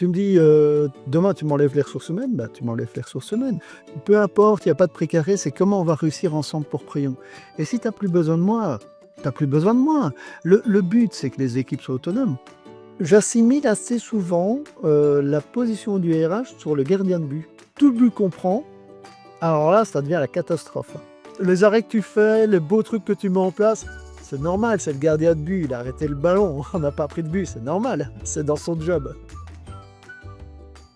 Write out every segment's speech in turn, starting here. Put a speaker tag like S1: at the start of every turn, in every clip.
S1: Tu me dis, demain tu m'enlèves les ressources humaines, bah, tu m'enlèves les ressources humaines. Peu importe, il y a pas de précaré, c'est comment on va réussir ensemble pour Crayon. Et si tu as plus besoin de moi, tu as plus besoin de moi. Le but, c'est que les équipes soient autonomes. J'assimile assez souvent, la position du RH sur le gardien de but. Tout le but qu'on prend, alors là, ça devient la catastrophe. Les arrêts que tu fais, les beaux trucs que tu mets en place, c'est normal, c'est le gardien de but, il a arrêté le ballon, on n'a pas pris de but, c'est normal, c'est dans son job.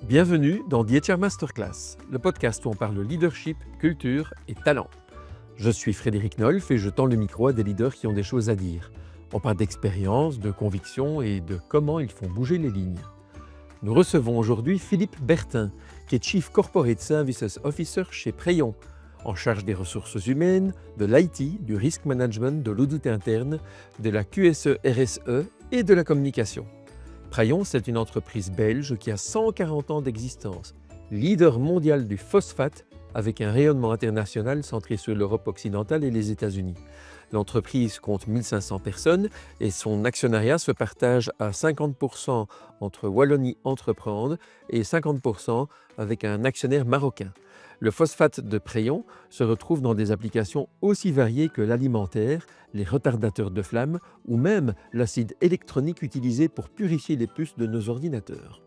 S2: Bienvenue dans The HR Masterclass, le podcast où on parle leadership, culture et talent. Je suis Frédéric Nolf et je tends le micro à des leaders qui ont des choses à dire. On parle d'expérience, de conviction et de comment ils font bouger les lignes. Nous recevons aujourd'hui Philippe Bertin, qui est Chief Corporate Services Officer chez Crayon, en charge des ressources humaines, de l'IT, du risk management, de l'audit interne, de la QSE RSE et de la communication. Crayon, c'est une entreprise belge qui a 140 ans d'existence, leader mondial du phosphate avec un rayonnement international centré sur l'Europe occidentale et les États-Unis. L'entreprise compte 1500 personnes et son actionnariat se partage à 50% entre Wallonie Entreprendre et 50% avec un actionnaire marocain. Le phosphate de Crayon se retrouve dans des applications aussi variées que l'alimentaire, les retardateurs de flamme ou même l'acide électronique utilisé pour purifier les puces de nos ordinateurs.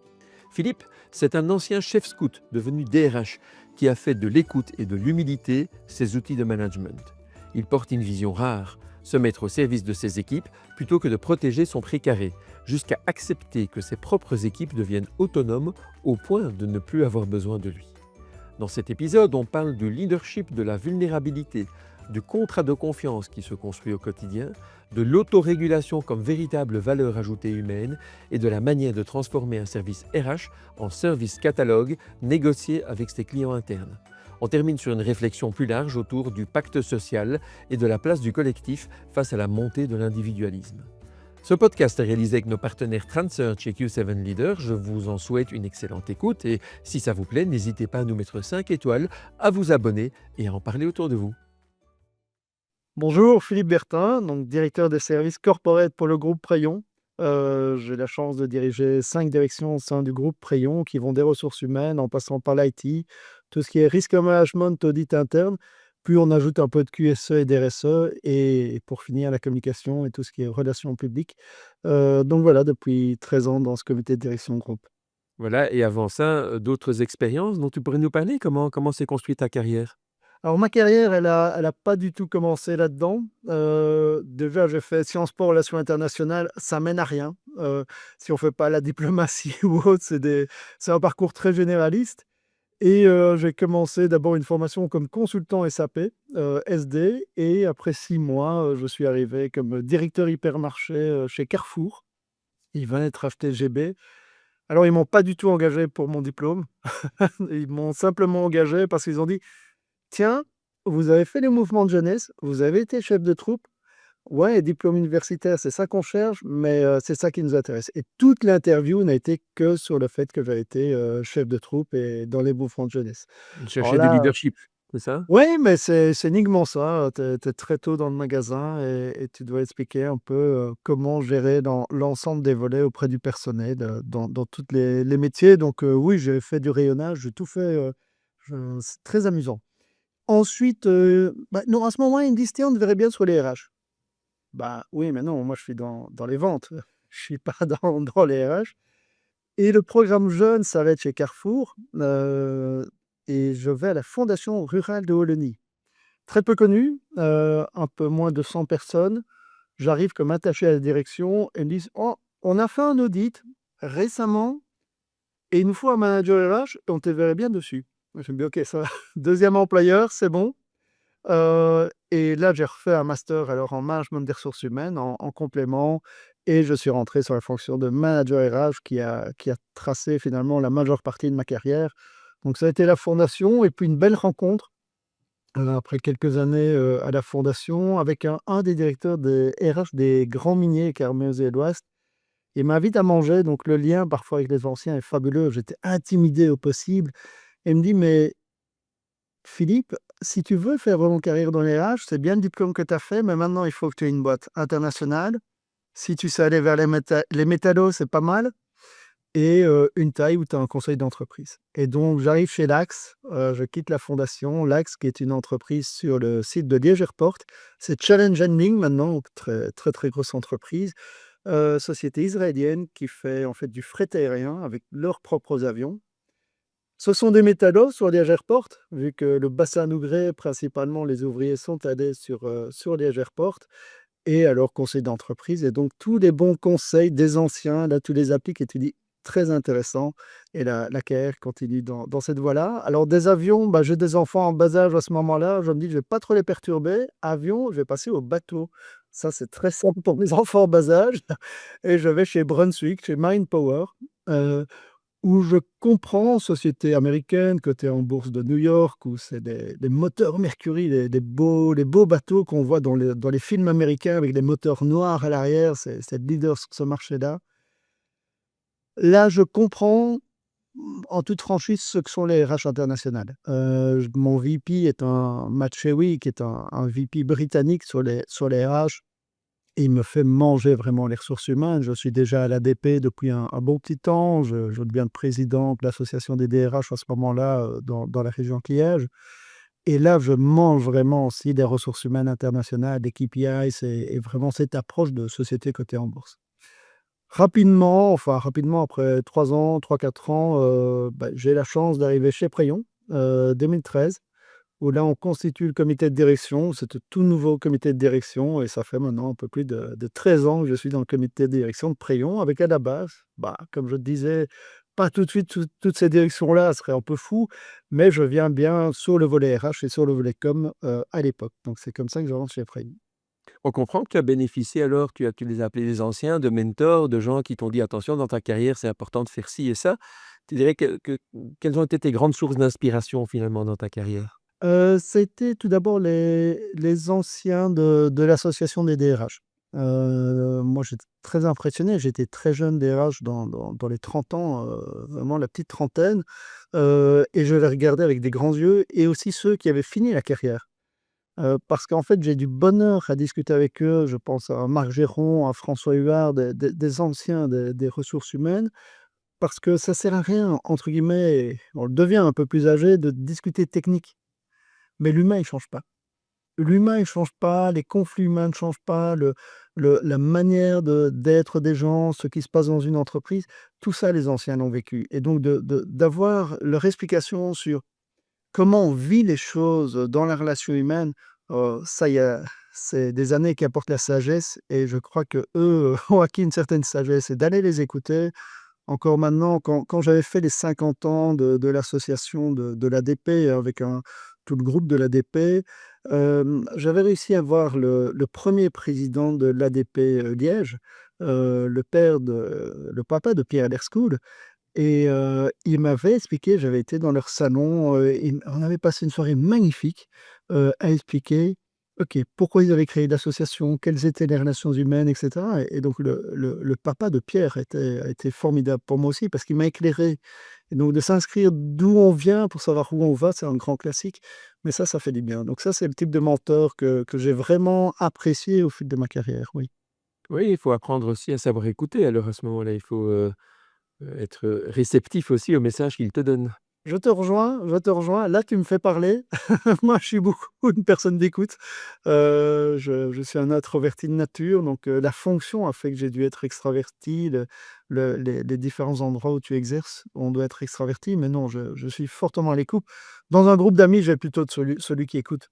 S2: Philippe, c'est un ancien chef scout devenu DRH qui a fait de l'écoute et de l'humilité ses outils de management. Il porte une vision rare, se mettre au service de ses équipes plutôt que de protéger son précaré, jusqu'à accepter que ses propres équipes deviennent autonomes au point de ne plus avoir besoin de lui. Dans cet épisode, on parle du leadership de la vulnérabilité, du contrat de confiance qui se construit au quotidien, de l'autorégulation comme véritable valeur ajoutée humaine et de la manière de transformer un service RH en service catalogue négocié avec ses clients internes. On termine sur une réflexion plus large autour du pacte social et de la place du collectif face à la montée de l'individualisme. Ce podcast est réalisé avec nos partenaires TrendSearch et Q7 Leader. Je vous en souhaite une excellente écoute et si ça vous plaît, n'hésitez pas à nous mettre 5 étoiles, à vous abonner et à en parler autour de vous.
S1: Bonjour, Philippe Bertin, donc directeur des services corporate pour le groupe Crayon. J'ai la chance de diriger 5 directions au sein du groupe Crayon qui vont des ressources humaines en passant par l'IT, tout ce qui est risk management, audit interne, puis on ajoute un peu de QSE et d'RSE et pour finir la communication et tout ce qui est relations publiques. Donc voilà, depuis 13 ans dans ce comité de direction de groupe.
S2: Voilà, et avant ça, d'autres expériences dont tu pourrais nous parler? Comment s'est construite ta carrière?
S1: Alors ma carrière, elle a pas du tout commencé là-dedans. Déjà, j'ai fait Sciences Po Relations internationales, ça mène à rien. Si on fait pas la diplomatie ou autre, c'est un parcours très généraliste et j'ai commencé d'abord une formation comme consultant SAP, SD et après 6 mois, je suis arrivé comme directeur hypermarché, chez Carrefour. Ils venaient d'être achetés GB. Alors ils m'ont pas du tout engagé pour mon diplôme. Ils m'ont simplement engagé parce qu'ils ont dit: «Tiens, vous avez fait les mouvements de jeunesse, vous avez été chef de troupe. Ouais, diplôme universitaire, c'est ça qu'on cherche, mais c'est ça qui nous intéresse» et toute l'interview n'a été que sur le fait que j'ai été, chef de troupe et dans les mouvements de jeunesse.
S2: Tu
S1: Alors
S2: cherchais du
S1: là,
S2: leadership, c'est ça?
S1: oui, mais c'est uniquement ça, tu es très tôt dans le magasin et tu dois expliquer un peu, comment gérer dans l'ensemble des volets auprès du personnel, dans toutes les métiers donc oui, j'ai fait du rayonnage, j'ai tout fait, je c'est très amusant. Ensuite, bah, non, à ce moment-là, ils me disent: «Tiens, on te verrait bien sur les RH». Bah, oui, mais non, moi, je suis dans les ventes. Je suis pas dans les RH et le programme jeune, ça va être chez Carrefour, et je vais à la fondation rurale de Wallonie. Très peu connue, un peu moins de 100 personnes. J'arrive comme attaché à la direction et ils me disent: «Oh, on a fait un audit récemment et il nous faut un manager RH et on te verrait bien dessus». Je me dis: «OK, ça va, 2e employeur, c'est bon». Et là, j'ai refait un master alors en management des ressources humaines en complément et je suis rentré sur la fonction de manager RH qui a tracé finalement la majeure partie de ma carrière. Donc ça a été la fondation et puis une belle rencontre, après quelques années, à la fondation avec un des directeurs des RH des grands miniers Carmeuse et l'Ouest. Il m'invite à manger, donc le lien parfois avec les anciens est fabuleux. J'étais intimidé au possible et il me dit: «Mais Philippe, si tu veux faire vraiment carrière dans les RH, c'est bien le diplôme que tu as fait, mais maintenant il faut que tu aies une boîte internationale. Si tu sais aller vers les métallos, c'est pas mal. et une taille où tu as un conseil d'entreprise. Et donc j'arrive chez Lax, je quitte la fondation. Lax, qui est une entreprise sur le site de Liège Airport. C'est Challenge Handling maintenant, donc très, très, très grosse entreprise. Société israélienne qui fait en fait du fret aérien avec leurs propres avions. Ce sont des métallos sur Liège Airport, vu que le bassin Nougré, principalement les ouvriers sont allés sur Liège Airport et à leur conseil d'entreprise. Et donc, tous les bons conseils des anciens, là, tu les appliques et tu dis très intéressant. Et la carrière continue dans cette voie-là. Alors, des avions, bah, j'ai des enfants en bas âge à ce moment-là. Je me dis, je ne vais pas trop les perturber. Avion, je vais passer au bateau. Ça, c'est très simple pour mes enfants en bas âge. Et je vais chez Brunswick, chez Marine Power. euh, où je comprends, société américaine, cotée en bourse de New York, où c'est des moteurs Mercury, les beaux bateaux qu'on voit dans les films américains avec des moteurs noirs à l'arrière, c'est le leader sur ce marché-là. Là, je comprends en toute franchise ce que sont les RH internationales. Mon VP est un Matt Shewy, qui est un VP britannique sur les RH. Et il me fait manger vraiment les ressources humaines. Je suis déjà à l'ADP depuis un bon petit temps. Je deviens le président de l'association des DRH à ce moment-là dans la région de Liège. Et là, je mange vraiment aussi des ressources humaines internationales, des KPIs et vraiment cette approche de société cotée en bourse. Rapidement, après 3 ans, 3-4 ans, bah, j'ai la chance d'arriver chez Prayon, 2013, où là, on constitue le comité de direction. C'est un tout nouveau comité de direction et ça fait maintenant un peu plus de 13 ans que je suis dans le comité de direction de Prayon, avec à la base, bah, comme je te disais, pas tout de suite toutes ces directions-là, ce serait un peu fou, mais je viens bien sur le volet RH et sur le volet com à l'époque. Donc c'est comme ça que je rentre chez Prayon.
S2: On comprend que tu as bénéficié alors, tu les as appelés les anciens, de mentors, de gens qui t'ont dit: «Attention, dans ta carrière, c'est important de faire ci et ça». Tu dirais quelles ont été tes grandes sources d'inspiration finalement dans ta carrière?
S1: C'était tout d'abord les anciens de l'association des DRH. Moi, j'étais très impressionné. J'étais très jeune DRH dans les 30 ans, vraiment la petite trentaine, et je les regardais avec des grands yeux et aussi ceux qui avaient fini la carrière. Parce qu'en fait, j'ai du bonheur à discuter avec eux. Je pense à Marc Géron, à François Huard, des anciens des ressources humaines, parce que ça sert à rien, entre guillemets, on le devient un peu plus âgé, de discuter technique. Mais l'humain, il change pas. L'humain, il change pas, les conflits humains ne changent pas, la manière d'être des gens, ce qui se passe dans une entreprise, tout ça, les anciens l'ont vécu. Et donc d'avoir leur explication sur comment on vit les choses dans la relation humaine, ça, c'est des années qui apportent la sagesse et je crois qu'eux, ont acquis une certaine sagesse et d'aller les écouter. Encore maintenant, quand j'avais fait les 50 ans de l'association de l'ADP avec tout le groupe de l'ADP, j'avais réussi à voir le 1er président de l'ADP, Liège, le papa de Pierre Lerskoul et il m'avait expliqué, j'avais été dans leur salon, on avait passé une soirée magnifique, à expliquer, OK, pourquoi ils avaient créé l'association, quelles étaient les relations humaines et cetera et donc le papa de Pierre a été formidable pour moi aussi parce qu'il m'a éclairé et donc de s'inscrire d'où on vient pour savoir où on va, c'est un grand classique, mais ça fait du bien. Donc ça, c'est le type de mentor que j'ai vraiment apprécié au fil de ma carrière, oui.
S2: Oui, il faut apprendre aussi à savoir écouter alors à ce moment-là. Il faut, être réceptif aussi aux messages qu'ils te donnent.
S1: Je te rejoins. Là, tu me fais parler. Moi, je suis beaucoup une personne d'écoute. Je suis un introverti de nature, donc la fonction a fait que j'ai dû être extraverti. Les différents endroits où tu exerces, on doit être extraverti, mais non, je suis fortement à l'écoute. Dans un groupe d'amis, je vais plutôt être celui qui écoute.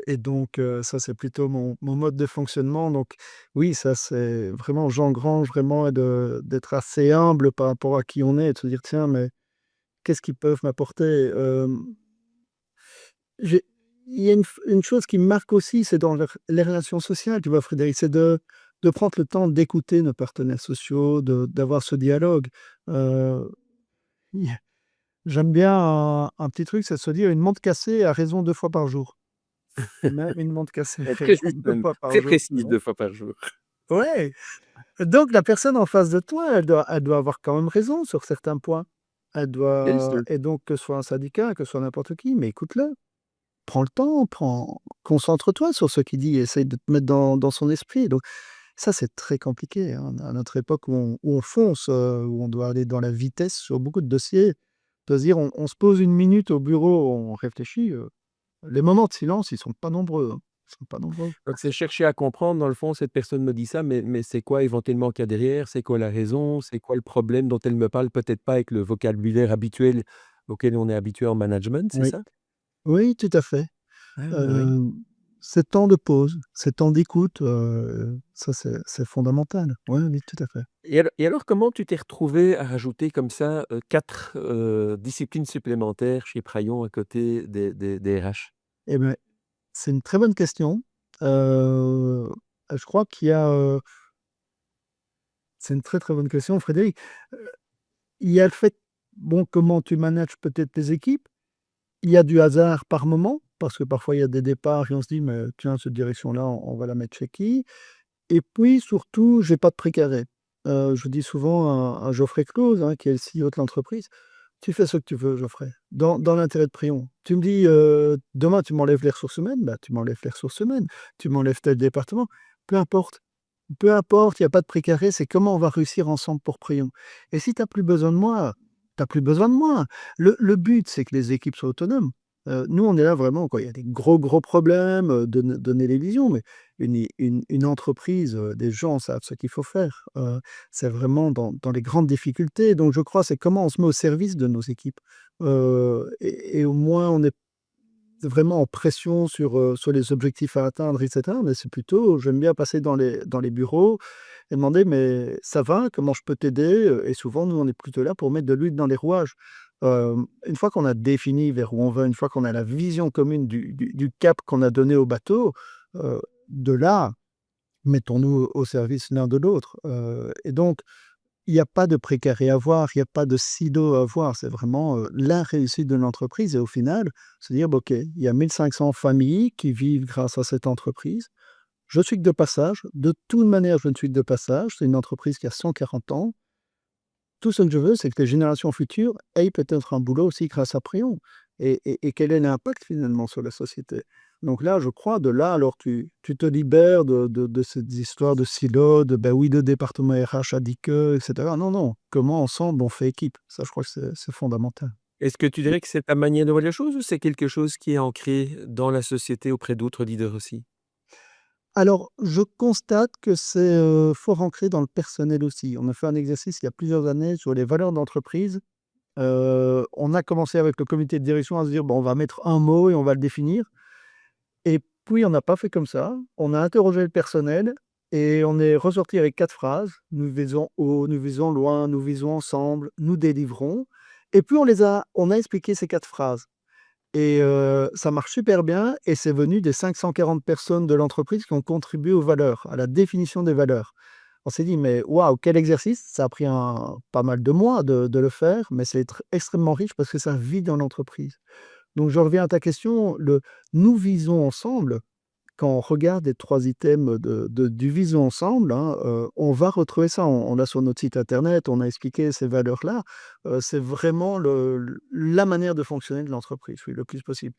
S1: Et donc ça, c'est plutôt mon mode de fonctionnement. Donc oui, ça, c'est vraiment j'engrange vraiment d'être assez humble par rapport à qui on est et de se dire: «Tiens, mais qu'est-ce qu'ils peuvent m'apporter?» j'ai il y a une chose qui me marque aussi, c'est dans les relations sociales, tu vois, Frédéric? C'est de prendre le temps d'écouter nos partenaires sociaux, d'avoir ce dialogue. Heu, y J'aime bien un petit truc, c'est de se dire: «Une montre cassée a raison 2 fois par jour». Même une montre cassée a
S2: Très
S1: raison
S2: juste
S1: 2
S2: même,
S1: fois par
S2: très
S1: jour,
S2: précise
S1: non?
S2: 2 fois par jour.
S1: Ouais, donc la personne en face de toi, elle doit avoir quand même raison sur certains points. Elle
S2: Bien
S1: doit
S2: sûr.
S1: et donc que ce soit un syndicat, que ce soit n'importe qui, mais écoute-le. Prends le temps, concentre-toi sur ce qu'il dit, essaye de te mettre dans son esprit. Donc Ça, c'est très compliqué, hein, à notre époque où on fonce, où on doit aller dans la vitesse sur beaucoup de dossiers. De se dire on se pose une minute au bureau, on réfléchit, les moments de silence, ils sont pas nombreux, hein. Ils sont pas nombreux.
S2: Donc c'est chercher à comprendre, dans le fond, cette personne me dit ça, mais c'est quoi éventuellement qu'il y a derrière? C'est quoi la raison? C'est quoi le problème dont elle me parle? Peut-être pas avec le vocabulaire habituel auquel on est habitué en management, c'est
S1: Oui.
S2: ça?
S1: Oui, tout à fait.
S2: Ah oui.
S1: Hem, Ces temps de pause, ces temps d'écoute, ça c'est fondamental. Oui, oui, tout à fait.
S2: Et alors comment tu t'es retrouvé à rajouter comme ça, 4, disciplines supplémentaires chez Praillon à côté des RH?
S1: Et beh, c'est une très bonne question. Heu, je crois qu'il y a, c'est une très, très bonne question, Frédéric. Heu, il y a le fait, bon, comment tu manages peut-être tes équipes. Il y a du hasard par moment, parce que parfois il y a des départs et on se dit: «Mais tiens, cette direction-là, on va la mettre chez qui?» Et puis surtout, j'ai pas de précaré. Je dis souvent à Geoffrey Clauze, hein, qui est le CEO de l'entreprise: «Tu fais ce que tu veux, Geoffrey, dans l'intérêt de Prion. Tu me dis, demain tu m'enlèves les ressources humaines, bah, tu m'enlèves les ressources humaines. Tu m'enlèves tel département, peu importe. Peu importe, il y a pas de précaré, c'est comment on va réussir ensemble pour Prion. Et si tu as plus besoin de moi, tu as plus besoin de moi. Le but, c'est que les équipes soient autonomes. Nous, on est là vraiment quand il y a des gros, gros problèmes, donner les visions, mais une entreprise, des gens savent ce qu'il faut faire. C'est vraiment dans les grandes difficultés. Donc je crois, c'est comment on se met au service de nos équipes. Et au moins on est vraiment en pression sur les objectifs à atteindre et cetera, mais c'est plutôt j'aime bien passer dans les bureaux et demander: «Mais ça va? Comment je peux t'aider?» Et souvent, nous, on est plutôt là pour mettre de l'huile dans les rouages. Une fois qu'on a défini vers où on va, une fois qu'on a la vision commune du cap qu'on a donné au bateau, de là, mettons-nous au service l'un de l'autre, et donc il y a pas de précaré à voir, il y a pas de silo à voir. C'est vraiment, la réussite de l'entreprise et au final, se dire: «Bah, OK, il y a 1 500 familles qui vivent grâce à cette entreprise. Je suis que de passage. De toute manière, je ne suis que de passage. C'est une entreprise qui a 140 ans. Tout ce que je veux, c'est que les générations futures aient peut-être un boulot aussi grâce à Prion» et quel est l'impact finalement sur la société? Donc là, je crois, de là, alors tu te libères de ces histoires de silos, de, bah, oui, le département RH a dit que et cetera. Non, non, comment ensemble on fait équipe? Ça, je crois que c'est fondamental.
S2: Est-ce que tu dirais que c'est ta manière de voir les choses ou c'est quelque chose qui est ancré dans la société auprès d'autres leaders aussi?
S1: Alors, je constate que c'est, fort ancré dans le personnel aussi. On a fait un exercice il y a plusieurs années sur les valeurs d'entreprise. On a commencé avec le comité de direction à se dire: «Bon, on va mettre un mot et on va le définir». Et puis on n'a pas fait comme ça. On a interrogé le personnel et on est ressorti avec 4 phrases. «Nous visons haut, nous visons loin, nous visons ensemble, nous délivrons». Et puis on a expliqué ces 4 phrases et ça marche super bien et c'est venu des 540 personnes de l'entreprise qui ont contribué aux valeurs, à la définition des valeurs. On s'est dit: «Mais waouh, quel exercice!» Ça a pris pas mal de mois de le faire, mais c'est extrêmement riche parce que ça vit dans l'entreprise. Donc je reviens à ta question, le «nous visons ensemble», quand on regarde les 3 items du «visons ensemble», hein, on va retrouver ça. On l'a sur notre site internet, on a expliqué ces valeurs-là. C'est vraiment la manière de fonctionner de l'entreprise, oui, le plus possible.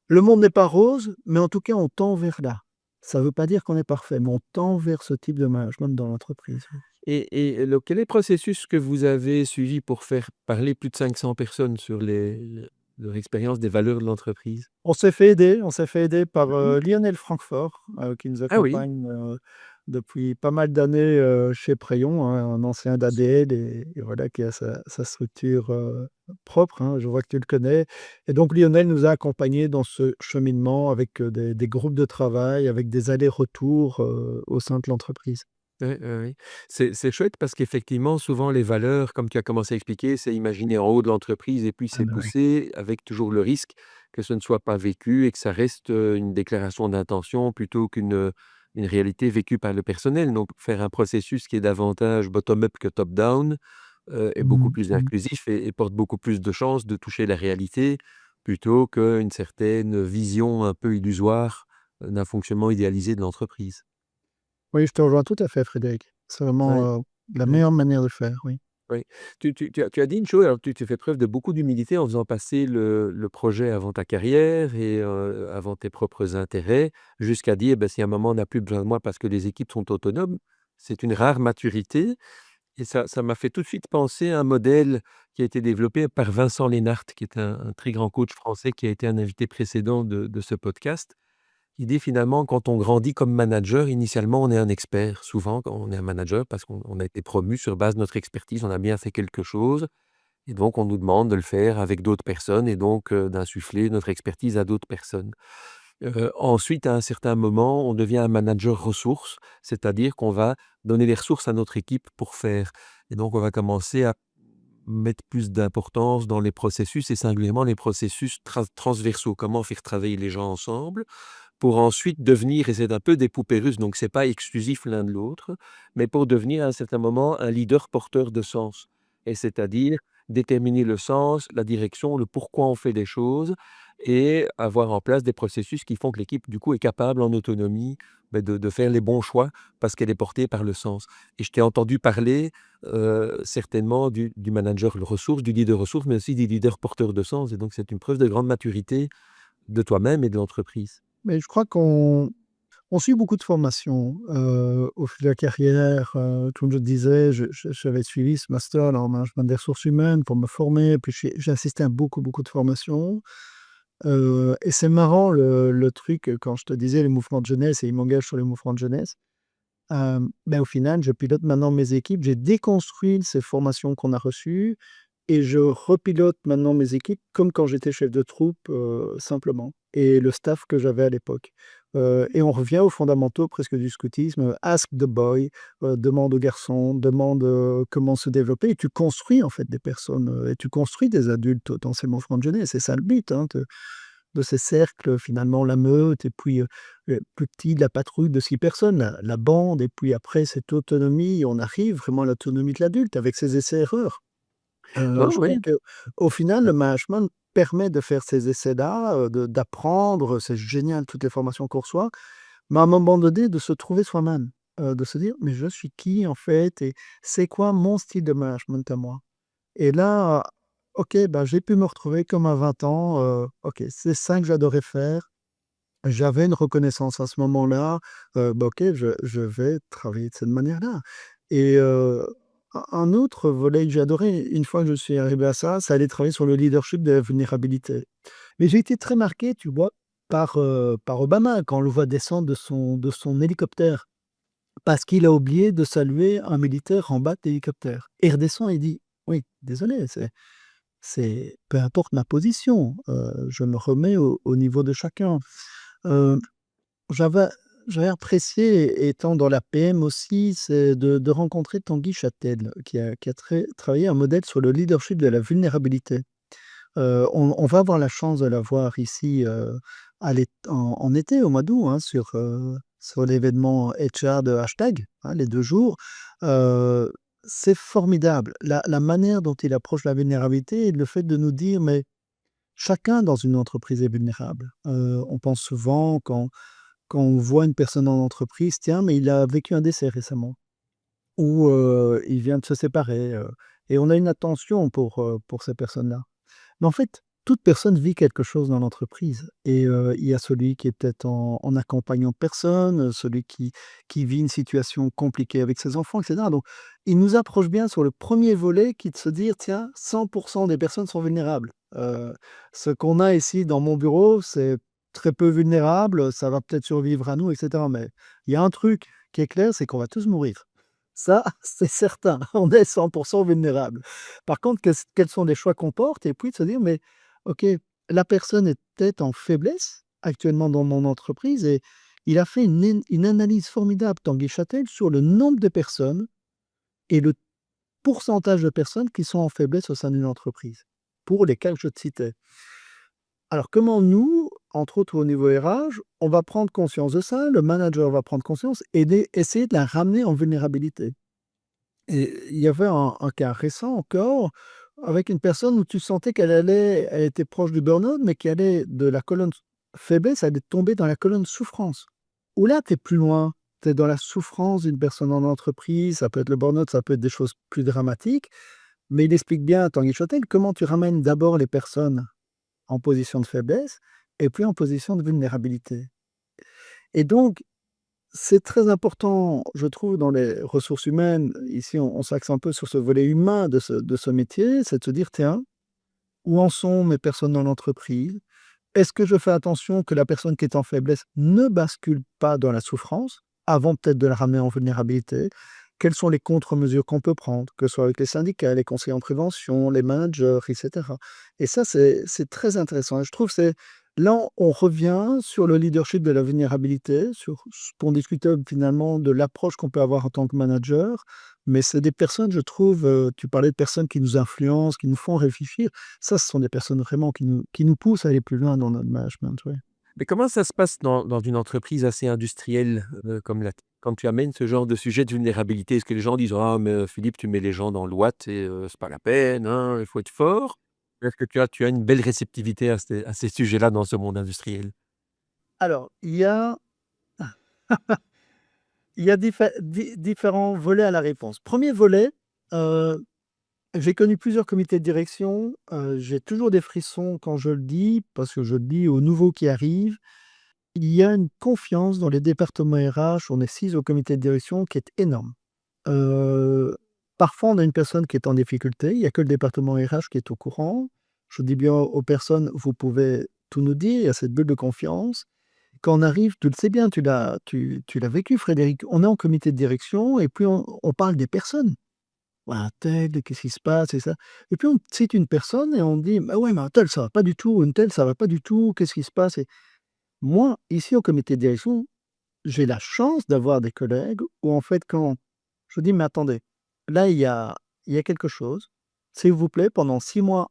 S1: Le monde n'est pas rose, mais en tout cas, on tend vers là. Ça ne veut pas dire qu'on est parfait, mais on tend vers ce type de management dans l'entreprise, oui.
S2: Quel est le processus que vous avez suivi pour faire parler plus de 500 personnes sur leur expérience des valeurs de l'entreprise?
S1: On s'est fait aider par, Lionel Francfort, qui nous
S2: Ah oui,
S1: accompagne, depuis pas mal d'années, chez Prayon, hein, un ancien d'ADL et voilà, qui a sa structure, propre, hein. Je vois que tu le connais et donc Lionel nous a accompagnés dans ce cheminement avec, des groupes de travail, avec des allers-retours, au sein de l'entreprise.
S2: oui, oui, oui. C'est chouette parce qu'effectivement, souvent les valeurs, comme tu as commencé à expliquer, c'est imaginé en haut de l'entreprise et puis
S1: Ah
S2: c'est
S1: bah, oui.
S2: poussé avec toujours le risque que ce ne soit pas vécu et que ça reste, une déclaration d'intention plutôt une réalité vécue par le personnel. Donc faire un processus qui est davantage bottom-up que top-down, est beaucoup
S1: Mmh
S2: plus
S1: mh.
S2: inclusif et porte beaucoup plus de chances de toucher la réalité plutôt qu'une certaine vision un peu illusoire, d'un fonctionnement idéalisé de l'entreprise.
S1: Oui, je te rejoins tout à fait, Frédéric. C'est
S2: Oui,
S1: vraiment, la
S2: oui.
S1: meilleure manière de le faire, oui.
S2: Oui. Tu as dit une chose, alors tu fais preuve de beaucoup d'humilité en faisant passer le projet avant ta carrière et avant tes propres intérêts, jusqu'à dire: «Bah, si à un moment on n'a plus besoin de moi parce que les équipes sont autonomes». c'est une rare maturité et ça m'a fait tout de suite penser à un modèle qui a été développé par Vincent Lénart, qui est un très grand coach français qui a été un invité précédent de ce podcast. Il dit finalement, quand on grandit comme manager, initialement, on est un expert. Souvent, quand on est un manager, parce qu'on a été promu sur base de notre expertise, on a bien fait quelque chose. Et donc, on nous demande de le faire avec d'autres personnes et donc d'insuffler notre expertise à d'autres personnes. Ensuite, à un certain moment, on devient un manager ressources, c'est-à-dire qu'on va donner les ressources à notre équipe pour faire. Et donc, on va commencer à mettre plus d'importance dans les processus et singulièrement les processus transversaux. Comment faire travailler les gens ensemble pour ensuite devenir, et c'est un peu des poupées russes, donc c'est pas exclusif l'un de l'autre, mais pour devenir à un certain moment un leader porteur de sens. Et c'est-à-dire déterminer le sens, la direction, le pourquoi on fait des choses et avoir en place des processus qui font que l'équipe, du coup, est capable en autonomie de faire les bons choix parce qu'elle est portée par le sens. Et je t'ai entendu parler certainement du manager ressources, du leader ressources, mais aussi du leader porteur de sens. Et donc, c'est une preuve de grande maturité de toi-même et de l'entreprise.
S1: Mais je crois qu'on suit beaucoup de formations, au fil de la carrière, comme je te disais, j'avais suivi ce master en management des ressources humaines pour me former, puis j'ai assisté à beaucoup, beaucoup de formations, et c'est marrant le truc, quand je te disais les mouvements de jeunesse et ils m'engagent sur les mouvements de jeunesse, au final, je pilote maintenant mes équipes. J'ai déconstruit ces formations qu'on a reçues et je repilote maintenant mes équipes comme quand j'étais chef de troupe, simplement et le staff que j'avais à l'époque. Et on revient aux fondamentaux presque du scoutisme, ask the boy, demande au garçon, demande, comment se développer et tu construis en fait des personnes, et tu construis des adultes dans ces mouvements de jeunesse. C'est ça le but, hein, de ces cercles, finalement, la meute et puis, plus petit, de la patrouille de 6 personnes, la bande et puis après cette autonomie, on arrive vraiment à l'autonomie de l'adulte avec ses essais-erreurs.
S2: Oh
S1: Je trouve
S2: oui.
S1: qu'au final, le management permet de faire ces essais-là, d'apprendre, c'est génial toutes les formations qu'on reçoit, mais à un moment donné, de se trouver soi-même, de se dire: «Mais je suis qui en fait et c'est quoi mon style de management à moi?» Et là, OK, bah, j'ai pu me retrouver comme à 20 ans, OK, c'est ça que j'adorais faire. J'avais une reconnaissance à ce moment-là, OK, je vais travailler de cette manière-là et un autre volet que j'ai adoré, une fois que je suis arrivé à ça, c'est aller travailler sur le leadership de la vulnérabilité. Mais j'ai été très marqué, tu vois, par Obama quand on le voit descendre de son hélicoptère, parce qu'il a oublié de saluer un militaire en bas de l'hélicoptère. Et il redescend et il dit: «Oui, désolé, c'est peu importe ma position, je me remets au niveau de chacun». Heu, j'avais j'avais apprécié, étant dans la PM aussi, c'est de rencontrer Tanguy Châtel, qui a travaillé un modèle sur le leadership de la vulnérabilité. On va avoir la chance de la voir ici, à en été, au mois d'août, hein, sur l'événement HR de Hashtag, hein, les 2 jours. Heu, c'est formidable. La manière dont il approche la vulnérabilité et le fait de nous dire: «Mais chacun dans une entreprise est vulnérable». On pense souvent quand on voit une personne en entreprise: «Tiens, mais il a vécu un décès récemment» ou «Il vient de se séparer», et on a une attention pour ces personnes-là. Mais en fait, toute personne vit quelque chose dans l'entreprise et il y a celui qui est peut-être en accompagnant personne, celui qui vit une situation compliquée avec ses enfants et cetera. Donc il nous approche bien sur le premier volet qui est de se dire: «Tiens, 100 des personnes sont vulnérables». Ce qu'on a ici dans mon bureau, c'est très peu vulnérable, ça va peut-être survivre à nous et cetera. Mais il y a un truc qui est clair, c'est qu'on va tous mourir. Ça, c'est certain, on est 100 vulnérables. Par contre, quels sont les choix qu'on porte? Et puis de se dire: «Mais OK, la personne est peut-être en faiblesse actuellement dans mon entreprise» et il a fait une analyse formidable, Tanguy Châtel, sur le nombre de personnes et le pourcentage de personnes qui sont en faiblesse au sein d'une entreprise, pour les cas que je te citais. Alors comment nous, entre autres au niveau RH, on va prendre conscience de ça, le manager va prendre conscience et essayer de la ramener en vulnérabilité? Et il y avait un cas récent encore, avec une personne où tu sentais elle était proche du burn-out, mais qui allait de la colonne faiblesse, elle est tombée dans la colonne souffrance. Où là, tu es plus loin, tu es dans la souffrance d'une personne en entreprise, ça peut être le burn-out, ça peut être des choses plus dramatiques, mais il explique bien, Tanguy Châtel, comment tu ramènes d'abord les personnes en position de faiblesse et puis en position de vulnérabilité. Et donc c'est très important, je trouve, dans les ressources humaines. Ici, on s'axe un peu sur ce volet humain de ce métier, c'est de se dire: «Tiens, où en sont mes personnes dans l'entreprise? Est-ce que je fais attention que la personne qui est en faiblesse ne bascule pas dans la souffrance, avant peut-être de la ramener en vulnérabilité? Quelles sont les contre-mesures qu'on peut prendre, que ce soit avec les syndicats, les conseillers en prévention, les managers, et cetera?» Et ça, c'est très intéressant et je trouve c'est là, on revient sur le leadership de la vulnérabilité, sur ce qu'on discutait finalement de l'approche qu'on peut avoir en tant que manager, mais c'est des personnes, je trouve, tu parlais de personnes qui nous influencent, qui nous font réfléchir. Ça, ce sont des personnes vraiment qui nous poussent à aller plus loin dans notre management, ouais.
S2: Mais comment ça se passe dans une entreprise assez industrielle, comme la quand tu amènes ce genre de sujet de vulnérabilité? Est-ce que les gens disent: «Ah mais Philippe, tu mets les gens dans l'ouate et c'est pas la peine, hein, il faut être fort»? Est-ce que tu as une belle réceptivité à ces sujets-là dans ce monde industriel?
S1: Alors, il y a différents volets à la réponse. Premier volet, heu, j'ai connu plusieurs comités de direction, j'ai toujours des frissons quand je le dis, parce que je le dis aux nouveaux qui arrivent. Il y a une confiance dans les départements RH, on est 6 au comité de direction, qui est énorme. Heu, Parfois, on a une personne qui est en difficulté, il y a que le département RH qui est au courant. Je dis bien aux personnes: «Vous pouvez tout nous dire», il y a cette bulle de confiance. Quand on arrive, tu le sais bien, tu l'as vécu Frédéric, on est en comité de direction et puis on parle des personnes. «Ouais, un tel, qu'est-ce qui se passe?» et ça et puis on cite une personne et on dit: «Bah ouais, mais un tel, ça va pas du tout, une telle, ça va pas du tout, qu'est-ce qui se passe?» Et moi, ici au comité de direction, j'ai la chance d'avoir des collègues où en fait quand je dis: «Mais attendez, là il y a quelque chose, s'il vous plaît pendant 6 mois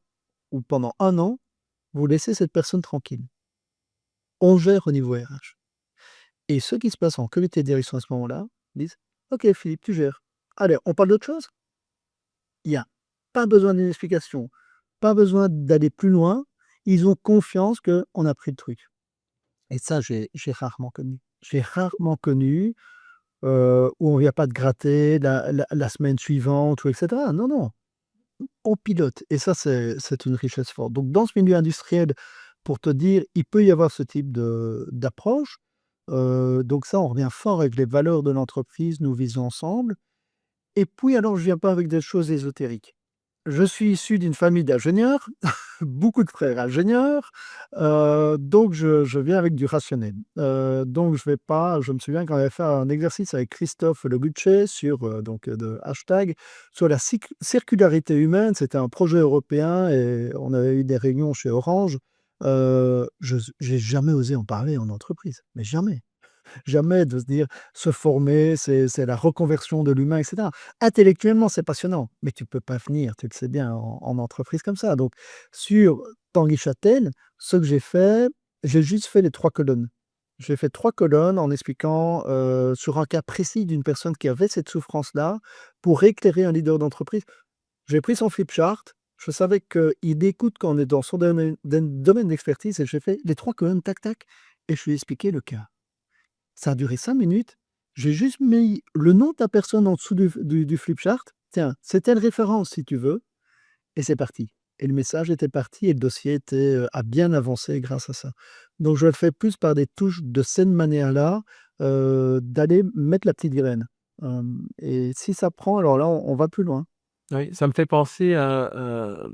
S1: ou pendant 1 an, vous laissez cette personne tranquille. On gère au niveau RH». Et ce qui se passe en comité de direction à ce moment-là, disent: «OK Philippe, tu gères. Allez, on parle d'autre chose?» Il y a pas besoin d'une explication, pas besoin d'aller plus loin. Ils ont confiance qu'on a pris le truc et ça, j'ai rarement connu. J'ai rarement connu, où on vient pas te gratter la semaine suivante ou et cetera. Non, non, on pilote et ça, c'est une richesse forte. Donc dans ce milieu industriel, pour te dire, il peut y avoir ce type d'approche. Donc ça, on revient fort avec les valeurs de l'entreprise, nous visons ensemble. Et puis alors, je viens pas avec des choses ésotériques. Je suis issu d'une famille d'ingénieurs, beaucoup de frères ingénieurs, donc je viens avec du rationnel. Donc je me souviens qu'on avait fait un exercice avec Christophe Le Guttché sur, de hashtag sur la circularité humaine. C'était un projet européen et on avait eu des réunions chez Orange. J'ai jamais osé en parler en entreprise, mais jamais. Jamais de se dire se former, c'est la reconversion de l'humain et cetera. Intellectuellement, c'est passionnant, mais tu peux pas venir, tu le sais bien, en entreprise comme ça. Donc sur Tanguy Châtel, ce que j'ai juste fait les 3 colonnes. J'ai fait 3 colonnes en expliquant, sur un cas précis d'une personne qui avait cette souffrance-là, pour éclairer un leader d'entreprise. J'ai pris son flip chart, je savais qu'il écoute quand on est dans son domaine d'expertise et j'ai fait les 3 colonnes, tac, tac et je lui ai expliqué le cas. Ça a duré 5 minutes. J'ai juste mis le nom de ta personne en dessous du flip chart. «Tiens, c'est telle référence si tu veux» et c'est parti et le message était parti et le dossier a bien avancé grâce à ça. Donc je le fais plus par des touches de cette manière-là, d'aller mettre la petite graine, et si ça prend, alors là, on va plus loin.
S2: Oui, ça me fait penser à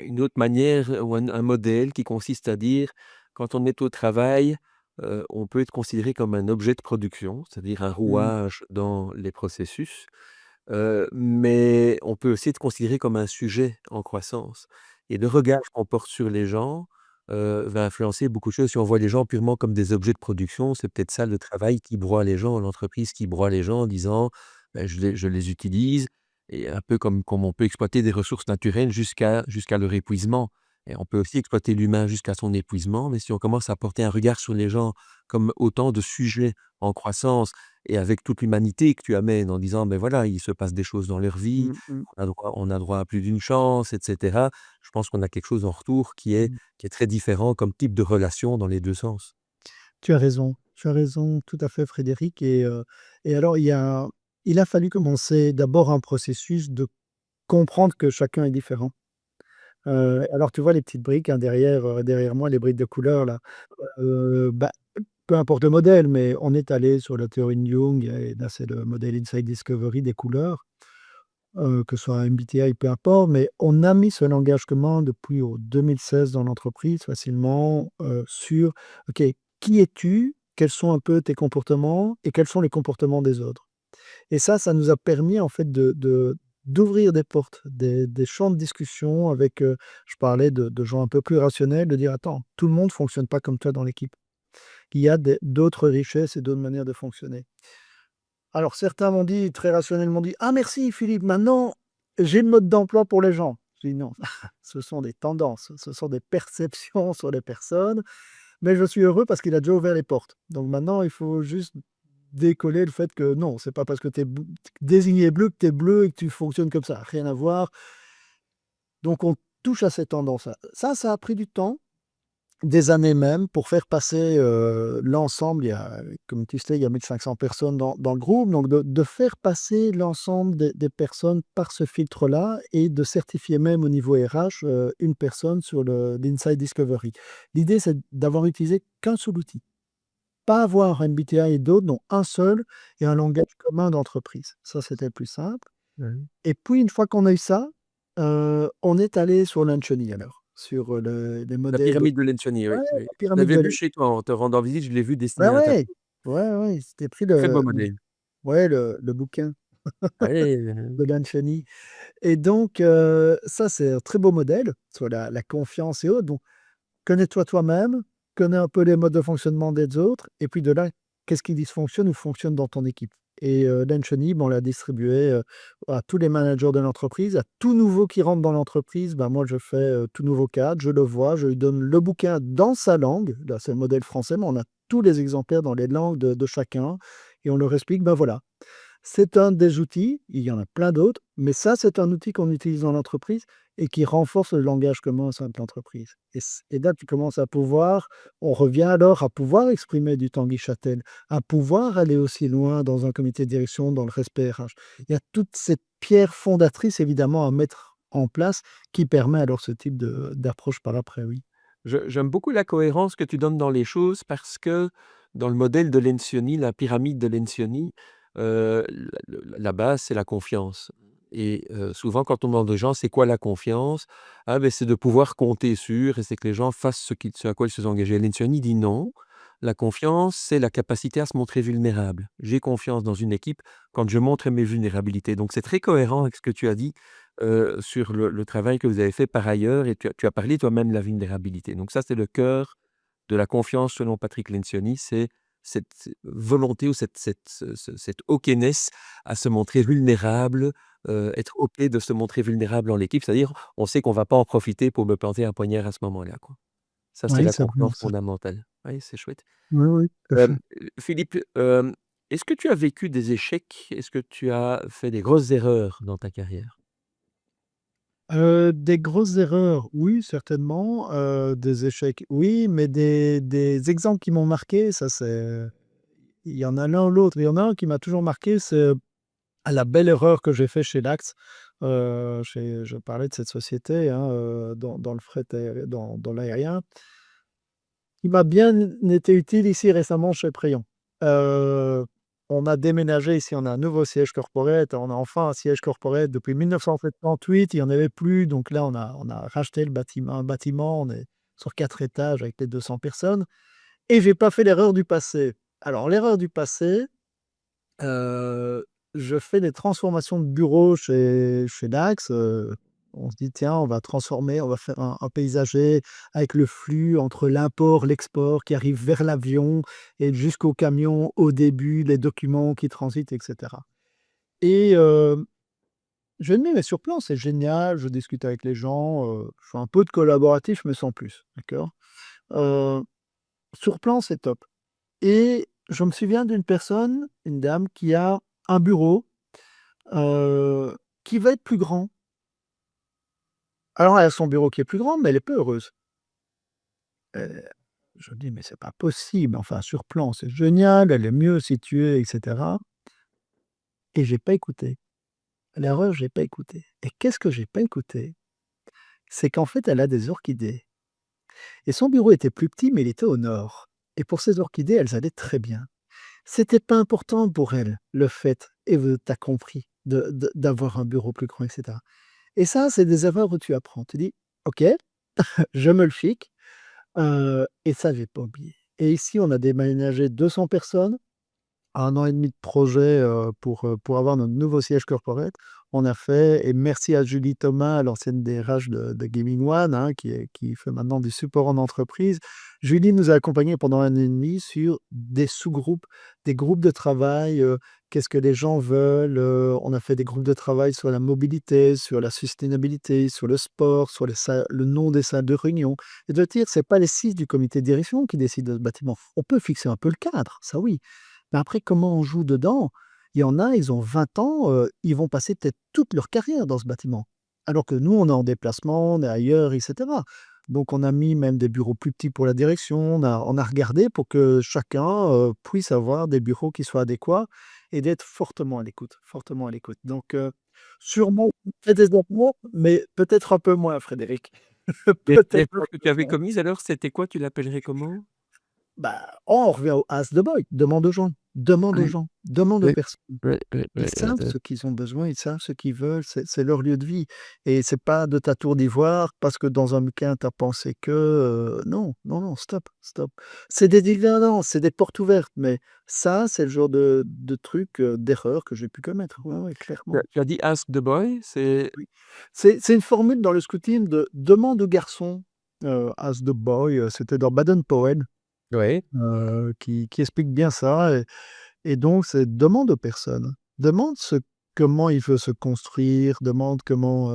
S2: une autre manière ou un modèle qui consiste à dire: quand on est au travail, on peut être considéré comme un objet de production, c'est-à-dire un
S1: Mmh,
S2: rouage dans les processus, mais on peut aussi être considéré comme un sujet en croissance et le regard qu'on porte sur les gens, va influencer beaucoup de choses. Si on voit les gens purement comme des objets de production, c'est peut-être ça le travail qui broie les gens, l'entreprise qui broie les gens en disant: «Beh, je les utilise» et un peu comme on peut exploiter des ressources naturelles jusqu'à leur épuisement et on peut aussi exploiter l'humain jusqu'à son épuisement, mais si on commence à porter un regard sur les gens comme autant de sujets en croissance et avec toute l'humanité que tu amènes en disant: «Beh, voilà, il se passe des choses dans leur vie,
S1: mmh, mmh,
S2: on a droit à plus d'une chance» et cetera. Je pense qu'on a quelque chose en retour qui est
S1: mmh.
S2: qui est très différent comme type de relation dans les 2 sens.
S1: Tu as raison tout à fait Frédéric et alors il a fallu commencer d'abord un processus de comprendre que chacun est différent. Alors tu vois les petites briques, hein, derrière moi, les briques de couleur là, bah, peu importe le modèle, mais on est allé sur la théorie de Jung et là, c'est le modèle Insight Discovery des couleurs, que ce soit MBTI, peu importe, mais on a mis ce langage commun depuis 2016 dans l'entreprise facilement, sur: «OK, qui es-tu? Quels sont un peu tes comportements et quels sont les comportements des autres?» Et ça nous a permis en fait d'ouvrir des portes, des champs de discussion avec, je parlais de gens un peu plus rationnels, de dire: «Attends, tout le monde fonctionne pas comme toi dans l'équipe. Il y a d'autres richesses et d'autres manières de fonctionner». Alors certains m'ont dit, très rationnellement dit: «Ah merci Philippe, maintenant j'ai le mode d'emploi pour les gens». J'ai dit: «Non, ce sont des tendances, ce sont des perceptions sur les personnes, mais je suis heureux parce qu'il a déjà ouvert les portes. Donc maintenant il faut juste décoller le fait que non, c'est pas parce que tu es désigné bleu que tu es bleu et que tu fonctionnes comme ça, rien à voir». Donc on touche à ces tendances-là. Ça a pris du temps, des années même, pour faire passer, l'ensemble. Il y a, comme tu sais, il y a 1 500 personnes dans le groupe, donc de faire passer l'ensemble des personnes par ce filtre-là et de certifier même au niveau RH, une personne sur l'Inside Discovery. L'idée, c'est d'avoir utilisé qu'un seul outil. Pas avoir MBTI et d'autres, non, un seul et un langage commun d'entreprise. Ça, c'était le plus simple.
S2: Mmh.
S1: Et puis une fois qu'on a eu ça, on est allé sur l'Anthony alors, sur, les
S2: La
S1: modèles,
S2: pyramide de Lencioni,
S1: ouais,
S2: oui,
S1: la
S2: oui. Je
S1: pyramide
S2: l'avais
S1: de
S2: vu
S1: l'E
S2: chez toi en te rendant visite, je l'ai vu
S1: ouais,
S2: dessiné à un
S1: ouais,
S2: tableau.
S1: ouais, ouais, il s'était pris
S2: Très beau modèle.
S1: ouais, le bouquin
S2: Ouais,
S1: de l'Anthony. Et donc, ça, c'est un très beau modèle, sur la confiance et autres. Donc, connais-toi toi-même, connais un peu les modes de fonctionnement des autres et puis de là, qu'est-ce qui dysfonctionne ou fonctionne dans ton équipe? Et l'Anthony, ben, on l'a distribué, à tous les managers de l'entreprise, à tout nouveau qui rentre dans l'entreprise. Ben, moi, je fais, tout nouveau cadre, je le vois, je lui donne le bouquin dans sa langue. Là, c'est le modèle français, mais on a tous les exemplaires dans les langues de chacun et on leur explique: «Ben, voilà, c'est un des outils, il y en a plein d'autres, mais ça, c'est un outil qu'on utilise dans l'entreprise et qui renforce le langage commun au sein de l'entreprise». Et là, tu commences à pouvoir on revient alors à pouvoir exprimer du Tanguy Châtel, à pouvoir aller aussi loin dans un comité de direction, dans le respect RH. Il y a toute cette pierre fondatrice évidemment à mettre en place qui permet alors ce type d'approche par après, oui.
S2: j'aime beaucoup la cohérence que tu donnes dans les choses parce que dans le modèle de Lencioni, la pyramide de Lencioni, la base, c'est la confiance et souvent quand on demande aux gens: «C'est quoi la confiance?» «Ah beh, c'est de pouvoir compter sur et c'est que les gens fassent ce à quoi ils se sont engagés». Lencioni dit: «Non, la confiance, c'est la capacité à se montrer vulnérable. J'ai confiance dans une équipe quand je montre mes vulnérabilités». Donc c'est très cohérent avec ce que tu as dit sur le travail que vous avez fait par ailleurs et tu as parlé toi-même de la vulnérabilité. Donc ça, c'est le cœur de la confiance selon Patrick Lencioni, c'est cette volonté ou cette openness à se montrer vulnérable, être OK de se montrer vulnérable en l'équipe. C'est-à-dire, on sait qu'on va pas en profiter pour me planter un poignard à ce moment-là, quoi. Ça, c'est
S1: Oui,
S2: la
S1: c'est vraiment
S2: confiance
S1: ça.
S2: fondamentale. Oui, c'est chouette.
S1: Oui, oui, tout à fait.
S2: Philippe, est-ce que tu as vécu des échecs? Est-ce que tu as fait des grosses erreurs dans ta carrière?
S1: Des grosses erreurs, oui, certainement, des échecs, oui, mais des exemples qui m'ont marqué, ça c'est il y en a l'un ou l'autre. Il y en a un qui m'a toujours marqué, c'est la belle erreur que j'ai fait chez Dax. Je parlais de cette société, hein, dans le fret aérien dans l'aérien, qui m'a bien été utile ici récemment chez Prayon. Heu, on a déménagé ici, on a un nouveau siège corporate, on a enfin un siège corporate depuis 1978, il y en avait plus, donc là on a racheté le bâtiment un bâtiment, on est sur 4 étages avec les 200 personnes et j'ai pas fait l'erreur du passé. Alors l'erreur du passé, Heu, je fais des transformations de bureaux chez Dax, on se dit: «Tiens, on va transformer, on va faire un paysager avec le flux entre l'import, l'export qui arrive vers l'avion et jusqu'au camion au début, les documents qui transitent et cetera». Et je me dis: «Mais sur plan, c'est génial», je discute avec les gens, je fais un peu de collaboratif, mais sans plus, d'accord? Heu, sur plan, c'est top et je me souviens d'une personne, une dame qui a un bureau qui va être plus grand. Alors elle a son bureau qui est plus grand, mais elle est peu heureuse. Heu, je me dis: «Mais c'est pas possible, enfin sur plan, c'est génial, elle est mieux située et cetera» et j'ai pas écouté. L'erreur, j'ai pas écouté et qu'est-ce que j'ai pas écouté? C'est qu'en fait, elle a des orchidées et son bureau était plus petit, mais il était au nord Et pour ces orchidées, elles allaient très bien. C'était pas important pour elles, le fait, et tu compris, d'avoir un bureau plus grand et cetera. Et ça, c'est des erreurs où tu apprends. Tu dis: «OK, je me le fixe, et ça, je vais pas oublier». Et ici, on a déménagé 200 personnes. 1 an et demi de projet, pour avoir notre nouveau siège corporate. On a fait, et merci à Julie Thomas, l'ancienne DRH de Gaming One, hein, qui fait maintenant du support en entreprise. Julie nous a accompagnés pendant 1 an et demi sur des sous-groupes, des groupes de travail, qu'est-ce que les gens veulent, on a fait des groupes de travail sur la mobilité, sur la sustainabilité, sur le sport, sur le nom des salles de réunion. Et de dire, c'est pas les 6 du comité de direction qui décident de ce bâtiment. On peut fixer un peu le cadre, ça oui. Mais après, comment on joue dedans? Il y en a, ils ont 20 ans, ils vont passer peut-être toute leur carrière dans ce bâtiment. Alors que nous, on est en déplacement, on est ailleurs, et cetera. Donc on a mis même des bureaux plus petits pour la direction, on a regardé pour que chacun, puisse avoir des bureaux qui soient adéquats et d'être fortement à l'écoute, fortement à l'écoute. Donc sûrement, fait des efforts, mais peut-être un peu moins, Frédéric.
S2: Et
S1: Peut-être un
S2: l'erreur que tu
S1: peu
S2: avais
S1: moins.
S2: commise alors, c'était quoi? Tu l'appellerais comment?
S1: Bah, on revient au ask the boy, demande aux gens, demande aux
S2: Ouais,
S1: gens, demande aux
S2: ouais,
S1: personnes.
S2: ouais,
S1: Ils savent ce qu'ils ont besoin, ils savent ce qu'ils veulent, c'est leur lieu de vie, et c'est pas de ta tour d'ivoire parce que dans un bouquin tu as pensé que, non, non, non, stop, stop. C'est des dividendes, c'est des portes ouvertes, mais ça, c'est le genre de truc, d'erreur que j'ai pu commettre. Ouais, ouais, clairement.
S2: tu as dit «ask the boy», c'est
S1: Oui. C'est une formule dans le scoutisme de demande aux garçons, ask the boy, c'était dans Baden-Powell,
S2: ouais,
S1: qui explique bien ça. Et donc c'est demande aux personnes. Demande comment il veut se construire, demande comment,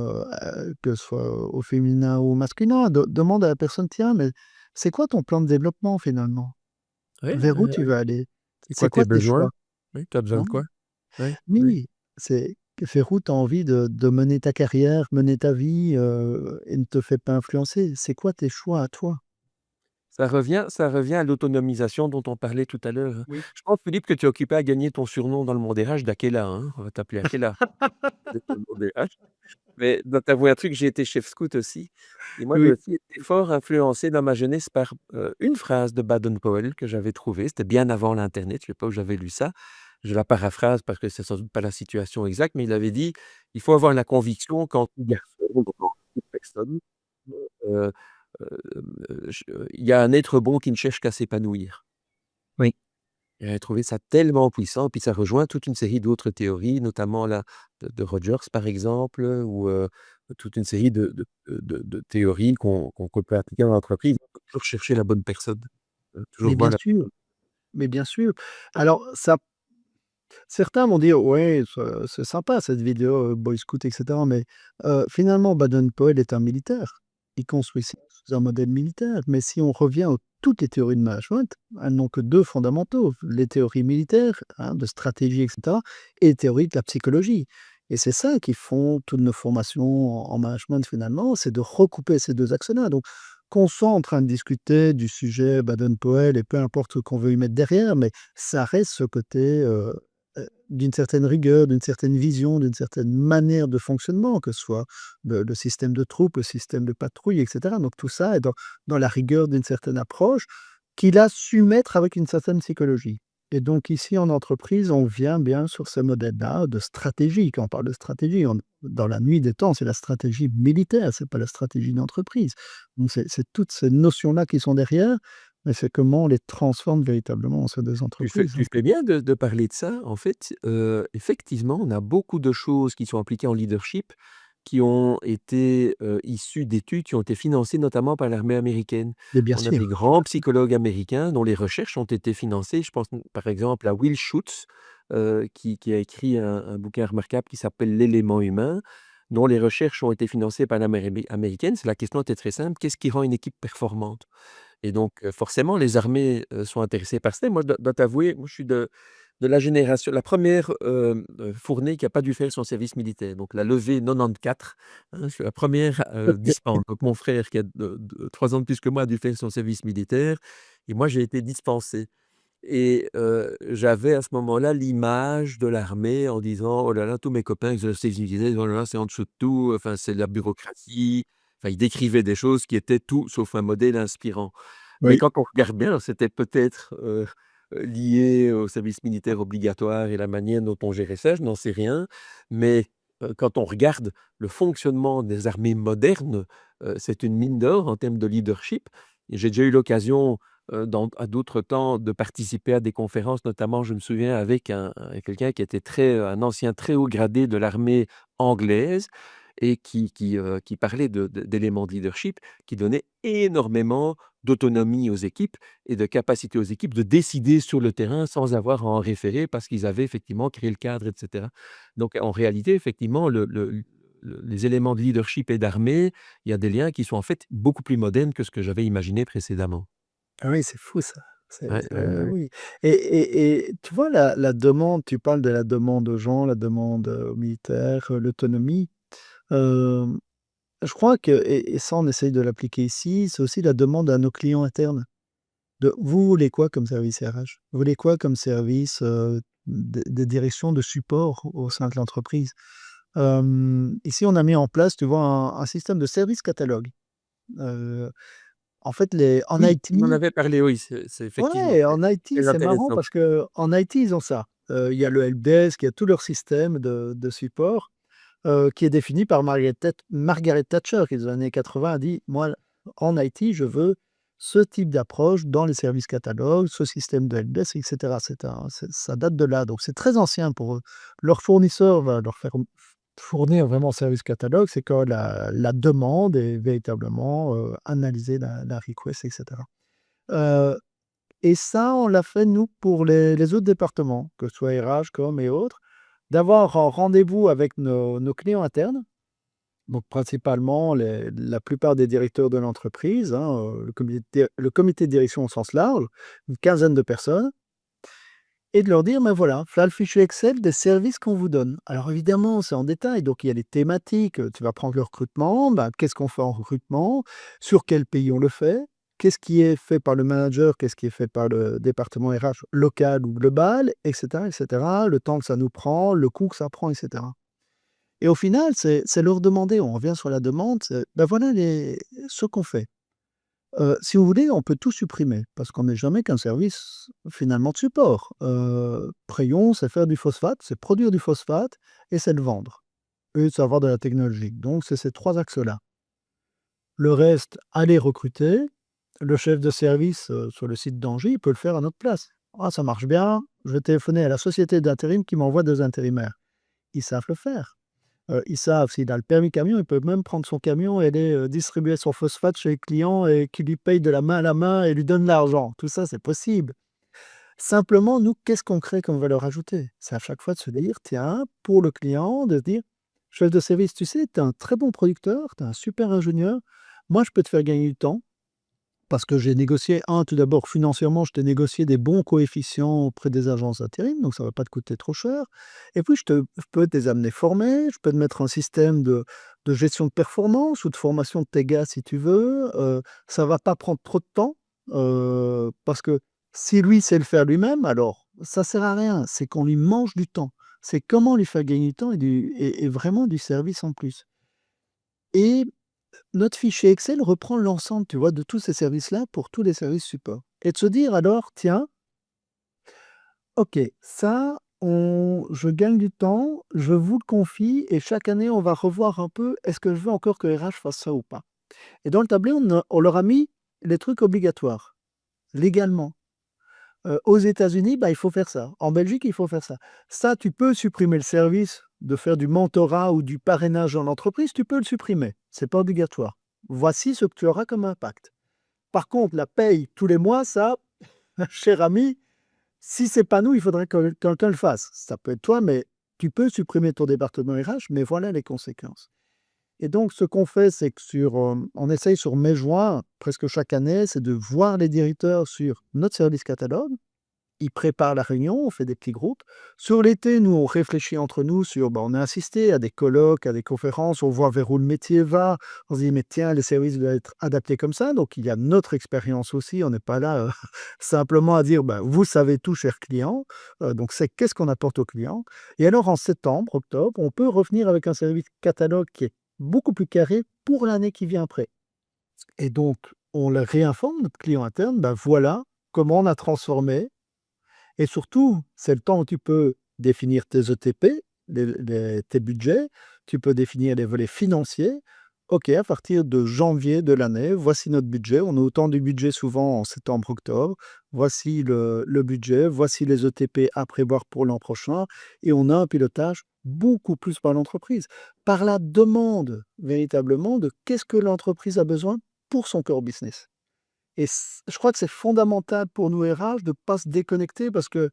S1: que ce soit au féminin ou au masculin, demande à la personne: «Tiens, mais c'est quoi ton plan de développement finalement?
S2: ouais,
S1: Vers où tu veux aller?
S2: c'est
S1: C'est
S2: quoi tes
S1: quoi tes
S2: besoins?
S1: choix?»
S2: Oui, tu as besoin
S1: Hein?
S2: de quoi? Ouais, ouais.
S1: Oui, c'est vers où tu as envie de mener ta carrière, mener ta vie, et ne te fais pas influencer. C'est quoi tes choix à toi?
S2: Ça revient à l'autonomisation dont on parlait tout à l'heure, hein.
S1: Oui.
S2: Je pense, Philippe, que tu es occupé à gagner ton surnom dans le monde RH d'Akela, hein? On va t'appeler Akela, dans le monde RH. Mais dans t'avouer un truc, j'ai été chef scout aussi et moi j'ai
S1: Oui.
S2: aussi été fort influencé dans ma jeunesse par, une phrase de Baden-Powell que j'avais trouvée, c'était bien avant l'internet, je sais pas où j'avais lu ça. Je la paraphrase parce que c'est sans doute pas la situation exacte, mais il avait dit: «Il faut avoir la conviction qu'en tout garçon, donc en toute personne, heu, il y a un être bon qui ne cherche qu'à s'épanouir».
S1: Oui.
S2: Et j'avais trouvé ça tellement puissant, puis ça rejoint toute une série d'autres théories, notamment la de Rogers, par exemple, ou toute une série de théories qu'on peut appliquer dans l'entreprise. Il faut toujours chercher la bonne personne,
S1: Mais
S2: toujours voir
S1: bien
S2: la
S1: sûr, mais bien sûr. Alors ça, certains vont dire: «Ouais, c'est sympa cette vidéo, boy scout et cetera», mais finalement Baden-Powell est un militaire. Il construisait sous un modèle militaire, mais si on revient aux toutes les théories de management, elles n'ont que 2 fondamentaux: les théories militaires, hein, de stratégie et cetera, et les théories de la psychologie, et c'est ça qui font toutes nos formations en management finalement, c'est de recouper ces 2 axes-là. Donc qu'on soit en train de discuter du sujet Baden-Powell, et peu importe ce qu'on veut y mettre derrière, mais ça reste ce côté, d'une certaine rigueur, d'une certaine vision, d'une certaine manière de fonctionnement, que ce soit le système de troupes, le système de patrouille, et cetera. Donc tout ça est dans la rigueur d'une certaine approche qu'il a su mettre avec une certaine psychologie. Et donc ici, en entreprise, on vient bien sur ce modèle-là de stratégie. Quand on parle de stratégie, dans la nuit des temps, c'est la stratégie militaire, c'est pas la stratégie d'entreprise. Donc c'est toutes ces notions-là qui sont derrière, mais c'est comment on les transforme véritablement en ces 2
S2: tu fais
S1: entreprises,
S2: tu
S1: hein.
S2: fais bien de parler de ça. En fait, effectivement, on a beaucoup de choses qui sont appliquées en leadership, qui ont été, issues d'études qui ont été financées notamment par l'armée américaine.
S1: Mais bien
S2: On a des
S1: sûr.
S2: grands psychologues américains dont les recherches ont été financées. Je pense, par exemple, à Will Schutz, qui a écrit un bouquin remarquable qui s'appelle «L'élément humain», dont les recherches ont été financées par l'armée américaine. C'est la question était très simple: «Qu'est-ce qui rend une équipe performante?» Et donc, forcément, les armées, sont intéressées par ça. Et moi, je dois t'avouer, moi, je suis de la génération la première fournée qui a pas dû faire son service militaire. Donc la levée 94, hein, je suis la première dispense. Donc mon frère qui a de 3 ans de plus que moi a dû faire son service militaire et moi j'ai été dispensé. Et j'avais à ce moment-là l'image de l'armée en disant: «Oh là là, tous mes copains ils ont le service militaire, oh là là, c'est en dessous de tout, enfin c'est de la bureaucratie». Enfin, ils décrivaient des choses qui étaient tout sauf un modèle inspirant. Mais
S1: Oui.
S2: quand on regarde bien, alors c'était peut-être, lié au service militaire obligatoire et la manière dont on gérait ça, je n'en sais rien. Mais, quand on regarde le fonctionnement des armées modernes, c'est une mine d'or en termes de leadership. Et j'ai déjà eu l'occasion, à d'autres temps, de participer à des conférences, notamment, je me souviens, avec quelqu'un qui était un ancien très haut gradé de l'armée anglaise et qui parlait d'éléments de leadership qui donnaient énormément d'autonomie aux équipes et de capacité aux équipes de décider sur le terrain sans avoir à en référer parce qu'ils avaient effectivement créé le cadre et cetera. Donc en réalité, effectivement, les éléments de leadership et d'armée, il y a des liens qui sont en fait beaucoup plus modernes que ce que j'avais imaginé précédemment.
S1: Ah oui, c'est fou ça.
S2: Ouais, ouais, ouais.
S1: Oui et tu vois la demande, tu parles de la demande aux gens, la demande, aux militaires, l'autonomie. Hem, je crois que et ça on essaye de l'appliquer ici, c'est aussi la demande à nos clients internes. De: «Vous voulez quoi comme service RH? Vous voulez quoi comme service, de direction, de support au sein de l'entreprise?» Ici on a mis en place, tu vois, un système de service catalogue. Heu, en fait les en
S2: Oui, tu m'en
S1: IT.
S2: avais parlé, oui, c'est effectivement
S1: Ouais, en IT,
S2: très
S1: c'est marrant
S2: intéressant.
S1: parce qu'en IT, ils ont ça. Il y a le helpdesk, il y a tout leur système de support, qui est défini par Margaret Thatcher, qui dans les années 80 a dit: «Moi, en IT, je veux ce type d'approche dans les services catalogues, ce système de helpdesk» et cetera. Ça date de là, donc c'est très ancien pour eux. Leur fournisseur va leur faire fournir vraiment un service catalogue, c'est quand la demande est véritablement, analysée, la request et cetera. Heu et ça, on l'a fait nous pour les autres départements, que ce soit RH, com et autres, d'avoir un rendez-vous avec nos clients internes, donc principalement la plupart des directeurs de l'entreprise, hein, le comité de direction au sens large, une quinzaine de personnes et de leur dire: «Ben voilà, voilà le fichier Excel des services qu'on vous donne». Alors évidemment, c'est en détail, donc il y a les thématiques, tu vas prendre le recrutement, ben, qu'est-ce qu'on fait en recrutement? Sur quel pays on le fait? Qu'est-ce qui est fait par le manager? Qu'est-ce qui est fait par le département RH local ou global? Et cetera et cetera. Le temps que ça nous prend, le coût que ça prend et cetera. Et au final, c'est leur demander, on revient sur la demande, c'est: «Ben voilà ce qu'on fait». Si vous voulez, on peut tout supprimer parce qu'on n'est jamais qu'un service finalement de support. Crayon, c'est faire du phosphate, c'est produire du phosphate et c'est le vendre et c'est avoir de la technologie. Donc c'est ces 3 axes-là. Le reste, aller recruter, le chef de service, sur le site d'Angy, il peut le faire à notre place. «Ah ça marche bien, je vais téléphoner à la société d'intérim qui m'envoie des intérimaires». Ils savent le faire. Ils savent s'il a le permis camion, il peut même prendre son camion et aller, distribuer son phosphate chez les clients et qui lui paye de la main à la main et lui donne l'argent. Tout ça, c'est possible. Simplement, nous, qu'est-ce qu'on crée comme valeur ajoutée? C'est à chaque fois de se dire: «Tiens», pour le client, de se dire: «Chef de service, tu sais, tu es un très bon producteur, tu es un super ingénieur. Moi, je peux te faire gagner du temps». Parce que j'ai négocié, tout d'abord financièrement, je t'ai négocié des bons coefficients auprès des agences d'intérim, donc ça ne va pas te coûter trop cher. Et puis je peux te les amener formés, je peux te mettre un système de gestion de performance ou de formation de tes gars si tu veux. Ça va pas prendre trop de temps, parce que si lui sait le faire lui-même, alors ça sert à rien, c'est qu'on lui mange du temps. C'est comment lui faire gagner du temps et vraiment du service en plus. Et notre fichier Excel reprend l'ensemble, tu vois, de tous ces services-là pour tous les services support et de se dire alors: «Tiens, OK, ça, je gagne du temps, je vous le confie et chaque année, on va revoir un peu, est-ce que je veux encore que RH fasse ça ou pas?» Et dans le tablé, on leur a mis les trucs obligatoires, légalement. Aux États-Unis, bah, il faut faire ça. En Belgique, il faut faire ça. Ça, tu peux supprimer le service de faire du mentorat ou du parrainage dans l'entreprise, tu peux le supprimer, c'est pas obligatoire. Voici ce que tu auras comme impact. Par contre, la paye tous les mois, ça, cher ami, si c'est pas nous, il faudrait que quelqu'un le fasse. Ça peut être toi, mais tu peux supprimer ton département RH, mais voilà les conséquences. Et donc ce qu'on fait, c'est que on essaye sur mai-juin, presque chaque année, c'est de voir les directeurs sur notre service catalogue. Ils préparent la réunion, on fait des petits groupes. Sur l'été, nous, on réfléchit entre nous sur, on a assisté à des colloques, à des conférences, on voit vers où le métier va. On se dit, mais tiens, les services doivent être adaptés comme ça. Donc, il y a notre expérience aussi. On n'est pas là simplement à dire, vous savez tout, cher client. Donc, c'est qu'est-ce qu'on apporte au client. Et alors, en septembre, octobre, on peut revenir avec un service catalogue qui est beaucoup plus carré pour l'année qui vient après. Et donc, on le réinforme, notre client interne, ben voilà comment on a transformé. Et surtout, c'est le temps où tu peux définir tes ETP, tes budgets, tu peux définir les volets financiers. OK, à partir de janvier de l'année, voici notre budget. On a autant de budget souvent en septembre-octobre. Voici le budget, voici les ETP à prévoir pour l'an prochain. Et on a un pilotage beaucoup plus par l'entreprise, par la demande véritablement de qu'est-ce que l'entreprise a besoin pour son core business. Et je crois que c'est fondamental pour nous RH de ne pas se déconnecter parce que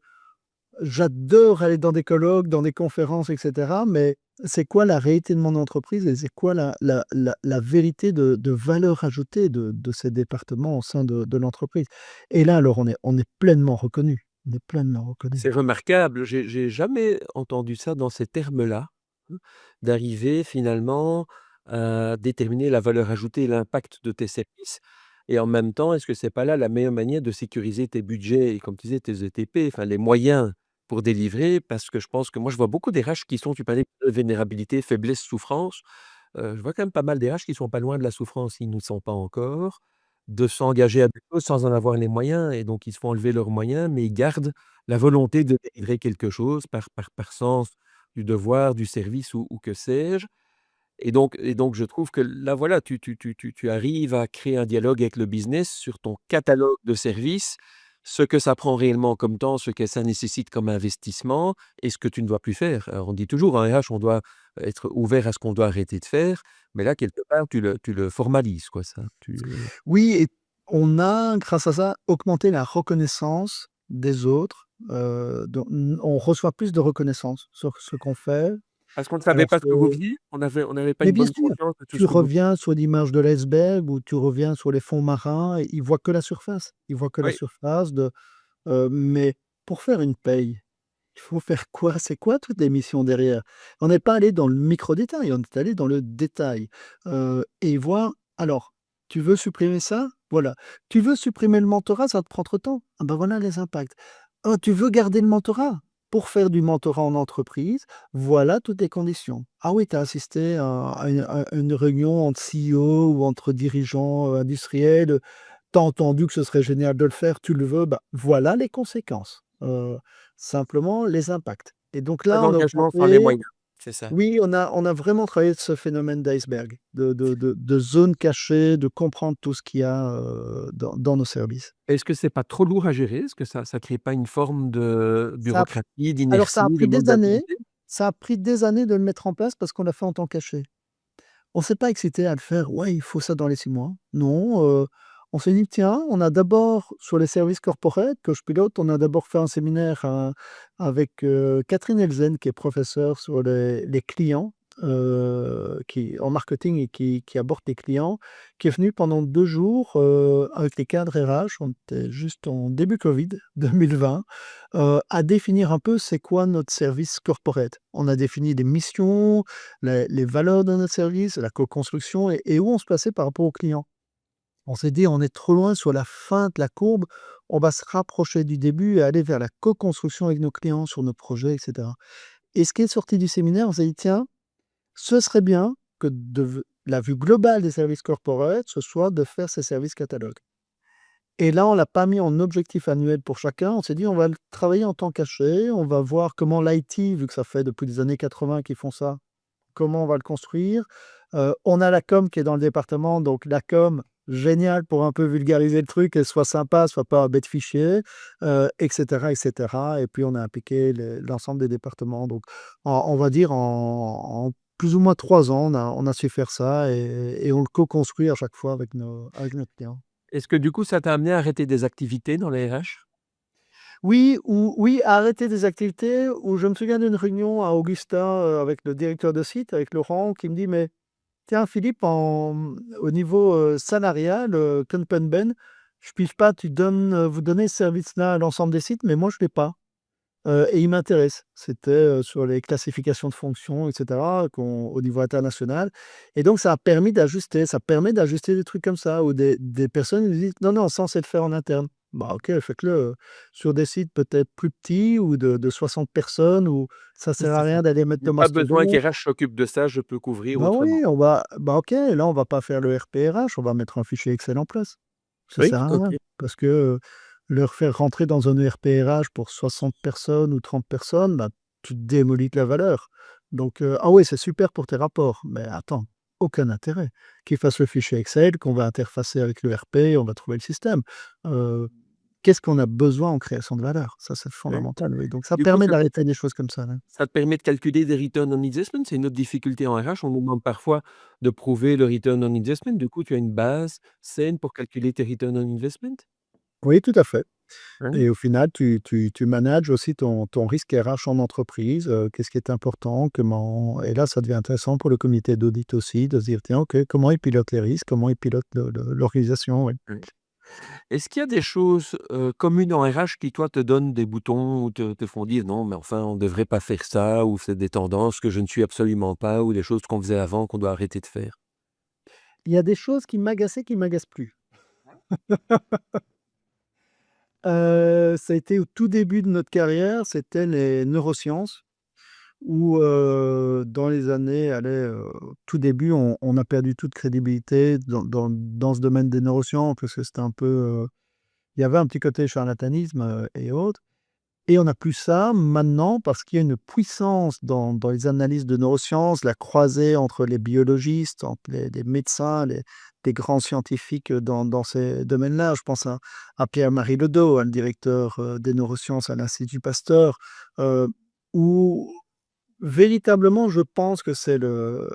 S1: j'adore aller dans des colloques, dans des conférences, et cetera, mais c'est quoi la réalité de mon entreprise et c'est quoi la vérité de valeur ajoutée de ces départements au sein de l'entreprise? Et là, alors, on est pleinement reconnu. On est pleinement reconnu.
S2: C'est remarquable, j'ai jamais entendu ça dans ces termes-là, hein, d'arriver finalement à déterminer la valeur ajoutée et l'impact de tes services et en même temps, est-ce que c'est pas là la meilleure manière de sécuriser tes budgets et comme tu disais tes ETP, enfin les moyens pour délivrer? Parce que je pense que moi je vois beaucoup des RH qui sont tu parlais de vulnérabilité, faiblesse, souffrance, je vois quand même pas mal des RH qui sont pas loin de la souffrance, ils ne le sont pas encore, de s'engager à des choses sans en avoir les moyens et donc ils se font enlever leurs moyens, mais ils gardent la volonté de délivrer quelque chose par sens du devoir, du service ou que sais-je et donc je trouve que là, voilà, tu arrives à créer un dialogue avec le business sur ton catalogue de services, ce que ça prend réellement comme temps, ce que ça nécessite comme investissement et ce que tu ne dois plus faire. Alors on dit toujours en RH, on doit être ouvert à ce qu'on doit arrêter de faire, mais là, quelque part, tu le formalises quoi ça,
S1: Oui, et on a, grâce à ça, augmenté la reconnaissance des autres. Donc, on reçoit plus de reconnaissance sur ce qu'on fait.
S2: parce qu'on ne savait
S1: Alors
S2: pas ce
S1: que
S2: que vous faisiez? On n'avait pas
S1: Mais
S2: une
S1: bien
S2: bonne
S1: sûr,
S2: conscience de tout
S1: tu
S2: ce que vous
S1: reviens sur l'image de l'iceberg ou tu reviens sur les fonds marins et ils voient que la surface. Ils voient que la
S2: oui.
S1: surface mais pour faire une paye, il faut faire quoi? C'est quoi toutes les missions derrière? On n'est pas allé dans le micro détail, on est allé dans le détail, et voir alors, tu veux supprimer ça? Voilà. Tu veux supprimer le mentorat, ça te prend trop de temps? Ah ben, voilà les impacts. Oh, tu veux garder le mentorat? Pour faire du mentorat en entreprise, voilà toutes les conditions. Ah oui, tu as assisté à une réunion entre CEO ou entre dirigeants, industriels, tu as entendu que ce serait génial de le faire, tu le veux, bah, voilà les conséquences, simplement les impacts et donc
S2: Pas
S1: là, on a
S2: d'engagement sans les
S1: augmenté.
S2: moyens, c'est ça.
S1: Oui, on a vraiment travaillé ce phénomène d'iceberg, de zones cachées, de comprendre tout ce qu'il y a, dans nos services.
S2: Est-ce que c'est pas trop lourd à gérer? Est-ce que ça crée pas une forme de
S1: Ça a
S2: bureaucratie,
S1: Alors ça a
S2: d'inertie, de
S1: pris
S2: manque
S1: des années,
S2: d'agilité?
S1: ça a pris des années de le mettre en place parce qu'on l'a fait en temps caché. On s'est pas excité à le faire: «Ouais, il faut ça dans les 6 mois». Non, on s'est dit: «Tiens», on a d'abord sur les services corporate que je pilote, on a d'abord fait un séminaire, avec, Catherine Elzen qui est professeure sur les clients, qui en marketing et qui aborde les clients, qui est venue pendant 2 jours, avec les cadres RH, on était juste en début covid 2020, à définir un peu c'est quoi notre service corporate. On a défini des missions, les valeurs de notre service, la co-construction et où on se plaçait par rapport aux clients. On s'est dit: «On est trop loin sur la fin de la courbe, on va se rapprocher du début et aller vers la co-construction avec nos clients sur nos projets» et cetera et ce qui est sorti du séminaire, on s'est dit: «Tiens, ce serait bien que la vue globale des services corporate, ce soit de faire ces services catalogues» et là, on l'a pas mis en objectif annuel pour chacun. On s'est dit: «On va le travailler en temps caché, on va voir comment l'IT, vu que ça fait depuis les années 80 qu'ils font ça, comment on va le construire?» On a la com qui est dans le département, donc la com, génial pour un peu vulgariser le truc, qu'elle soit sympa, soit pas un bête fichier, et cetera et puis on a impliqué l'ensemble des départements donc on va dire en plus ou moins 3 ans, on a su faire ça et on le co-construit à chaque fois avec nos clients.
S2: Est-ce que du coup, ça t'a amené à arrêter des activités dans les RH?
S1: Oui, à arrêter des activités où je me souviens d'une réunion à Augusta, avec le directeur de site, avec Laurent, qui me dit: «Mais tiens Philippe, au niveau, salarial, Compenben, je pige pas, vous donnez ce service-là à l'ensemble des sites, mais moi je l'ai pas, et il m'intéresse». C'était, sur les classifications de fonctions et cetera au niveau international et donc ça permet d'ajuster des trucs comme ça où des personnes nous disent: «Non, non, ça on sait le faire en interne». Bah OK, faites-le, sur des sites peut-être plus petits ou de 60 personnes où ça sert à
S2: C'est ça.
S1: rien d'aller mettre
S2: Il y a
S1: de
S2: pas besoin
S1: mastodonte.
S2: qu'RH s'occupe de ça, je peux couvrir
S1: Bah
S2: autrement.
S1: oui, OK, là, on va pas faire le RP RH, on va mettre un fichier Excel en place. Ça
S2: Oui,
S1: sert à
S2: OK.
S1: rien parce que, leur faire rentrer dans un ERP RH pour 60 personnes ou 30 personnes, bah, tu démolis de la valeur. Donc, ah oui, c'est super pour tes rapports, mais attends, aucun intérêt. Qu'ils fassent le fichier Excel, qu'on va interfacer avec l'ERP, on va trouver le système. Heu, Qu'est-ce qu'on a besoin en création de valeur? Ça, c'est
S2: Oui.
S1: fondamental, oui. Donc ça
S2: Du coup,
S1: permet d'arrêter des choses comme ça, là.
S2: ça te permet de calculer des return on investment? C'est une autre difficulté en RH. On nous demande parfois de prouver le return on investment. Du coup, tu as une base saine pour calculer tes return on investment?
S1: Oui, tout à fait.
S2: Hein?
S1: Et au final, tu manages aussi ton risque RH en entreprise, qu'est-ce qui est important, comment et là, ça devient intéressant pour le comité d'audit aussi de se dire: «Tiens, OK, comment ils pilotent les risques? Comment ils pilotent le l'organisation?» Oui.
S2: Oui. Est-ce qu'il y a des choses, communes en RH qui, toi, te donnent des boutons ou te font dire: «Non, mais enfin, on ne devrait pas faire ça» ou «C'est des tendances que je ne suis absolument pas» ou des choses qu'on faisait avant qu'on doit arrêter de faire?
S1: Il y a des choses qui m'agaçaient, qui m'agacent plus. Ça a été au tout début de notre carrière, c'était les neurosciences où, dans les années, allez, tout début, on a perdu toute crédibilité dans ce domaine des neurosciences parce que c'était un peu, il y avait un petit côté charlatanisme, et autres. Et on n'a plus ça maintenant parce qu'il y a une puissance dans les analyses de neurosciences, la croisée entre les biologistes, entre les médecins, les grands scientifiques, dans ces domaines-là. Je pense à Pierre-Marie Ledoux, hein, le directeur, des neurosciences à l'Institut Pasteur, heu, où véritablement je pense que c'est le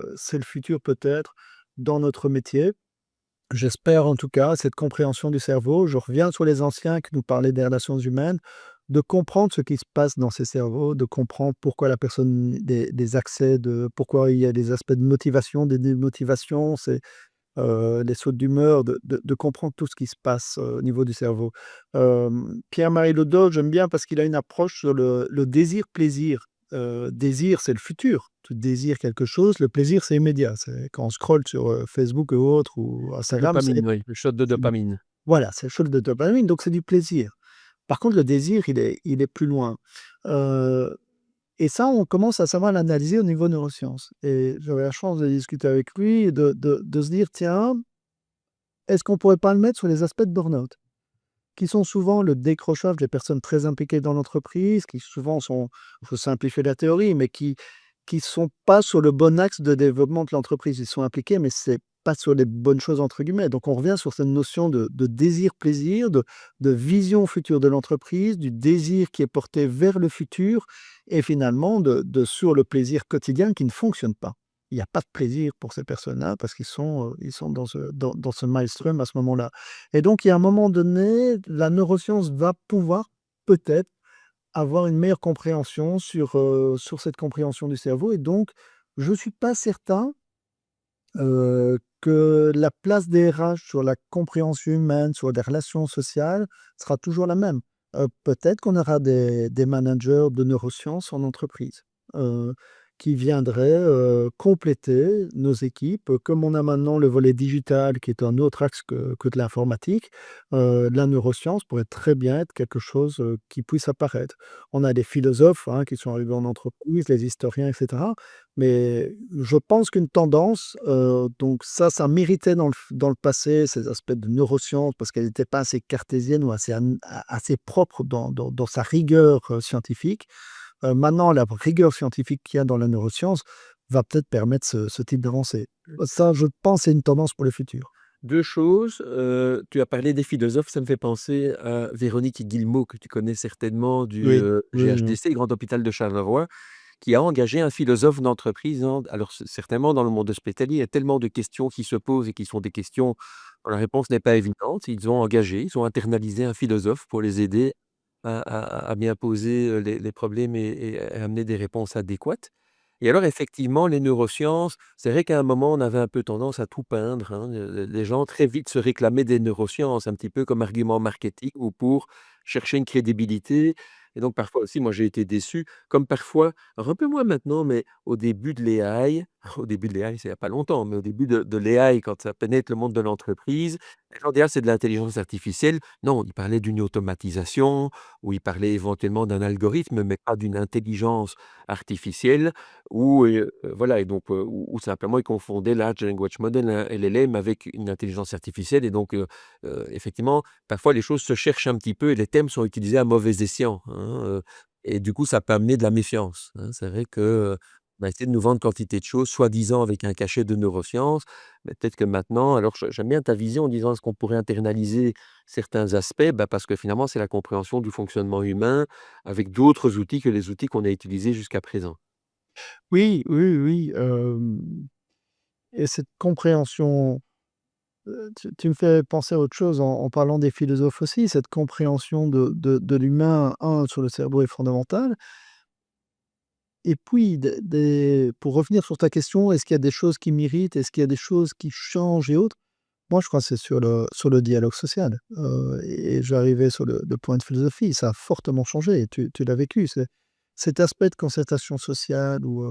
S1: futur peut-être dans notre métier. J'espère en tout cas cette compréhension du cerveau. Je reviens sur les anciens qui nous parlaient des relations humaines, de comprendre ce qui se passe dans ces cerveaux, de comprendre pourquoi la personne des accès de pourquoi il y a des aspects de motivation, des démotivations, c'est, les sautes d'humeur, de comprendre tout ce qui se passe, au niveau du cerveau. Pierre-Marie Lodo, j'aime bien parce qu'il a une approche sur le désir-plaisir. Désir, c'est le futur. Tu désires quelque chose, le plaisir, c'est immédiat. C'est quand on scrolle sur, Facebook ou autre ou Instagram, c'est
S2: Dopamine, oui, le shot de
S1: c'est du
S2: dopamine.
S1: voilà, c'est chaud de dopamine, donc c'est du plaisir. Par contre, le désir, il est plus loin. Heu et ça, on commence à savoir l'analyser au niveau neurosciences et j'avais la chance de discuter avec lui et de se dire: «Tiens, est-ce qu'on pourrait pas le mettre sur les aspects de burn-out?» qui sont souvent le décrochage des personnes très impliquées dans l'entreprise, qui souvent sont, il faut simplifier la théorie, mais qui sont pas sur le bon axe de développement de l'entreprise. Ils sont impliqués, mais c'est pas sur les «bonnes choses» entre guillemets. Donc on revient sur cette notion de désir-plaisir, de vision future de l'entreprise, du désir qui est porté vers le futur et finalement de sur le plaisir quotidien qui ne fonctionne pas. Il y a pas de plaisir pour ces personnes-là parce qu'ils sont dans ce maelstrom à ce moment-là. Et donc, il y a un moment donné, la neuroscience va pouvoir, peut-être, avoir une meilleure compréhension sur cette compréhension du cerveau et donc je ne suis pas certain, que la place des RH sur la compréhension humaine, sur des relations sociales sera toujours la même. Peut-être qu'on aura des managers de neurosciences en entreprise, heu, qui viendraient, compléter nos équipes, comme on a maintenant le volet digital qui est un autre axe que de l'informatique, la neuroscience pourrait très bien être quelque chose, qui puisse apparaître. On a des philosophes, hein, qui sont arrivés en entreprise, les historiens et cetera, mais je pense qu'une tendance, donc ça méritait dans le passé, ces aspects de neurosciences parce qu'elle n'était pas assez cartésienne ou assez propre dans sa rigueur, scientifique. Maintenant la rigueur scientifique qu'il y a dans la neuroscience va peut-être permettre ce type d'avancée. Ça, je pense, c'est une tendance pour le futur.
S2: 2 choses, tu as parlé des philosophes, ça me fait penser à Véronique Guillemot que tu connais certainement du,
S1: Oui, oui, oui.
S2: GHDC, Grand Hôpital de Charleroi, qui a engagé un philosophe d'entreprise, hein. Alors certainement dans le monde hospitalier, il y a tellement de questions qui se posent et qui sont des questions dont la réponse n'est pas évidente. Ils ont internalisé un philosophe pour les aider à bien poser, les problèmes et à amener des réponses adéquates. Et alors effectivement, les neurosciences, c'est vrai qu'à un moment, on avait un peu tendance à tout peindre, hein. Les gens très vite se réclamaient des neurosciences, un petit peu comme argument marketing ou pour chercher une crédibilité. Et donc parfois aussi, moi j'ai été déçu, comme parfois, alors un peu moins maintenant, mais au début de l'AI, au début de l'AI, c'est il y a pas longtemps, mais au début de l'AI, quand ça pénètre le monde de l'entreprise, les gens disent: «Ah, c'est de l'intelligence artificielle». Non, ils parlaient d'une automatisation ou ils parlaient éventuellement d'un algorithme, mais pas d'une intelligence artificielle ou voilà et donc ou simplement ils confondaient Large Language Model, hein, LLM avec une intelligence artificielle et donc effectivement, parfois les choses se cherchent un petit peu et les termes sont utilisés à mauvais escient, hein, et du coup ça peut amener de la méfiance, hein. C'est vrai que, on a essayé de nous vendre quantité de choses, soi-disant avec un cachet de neurosciences, mais peut-être que maintenant alors j'aime bien ta vision en disant: «Est-ce qu'on pourrait internaliser certains aspects?» Bah, parce que finalement, c'est la compréhension du fonctionnement humain avec d'autres outils que les outils qu'on a utilisés jusqu'à présent.
S1: Oui, oui, oui, et cette compréhension, tu me fais penser à autre chose en parlant des philosophes aussi, cette compréhension de l'humain, sur le cerveau est fondamentale et puis pour revenir sur ta question, est-ce qu'il y a des choses qui m'irritent? Est-ce qu'il y a des choses qui changent et autres? Moi, je crois que c'est sur le dialogue social, et j'arrivais sur le point de philosophie. Ça a fortement changé et tu l'as vécu. C'est cet aspect de concertation sociale où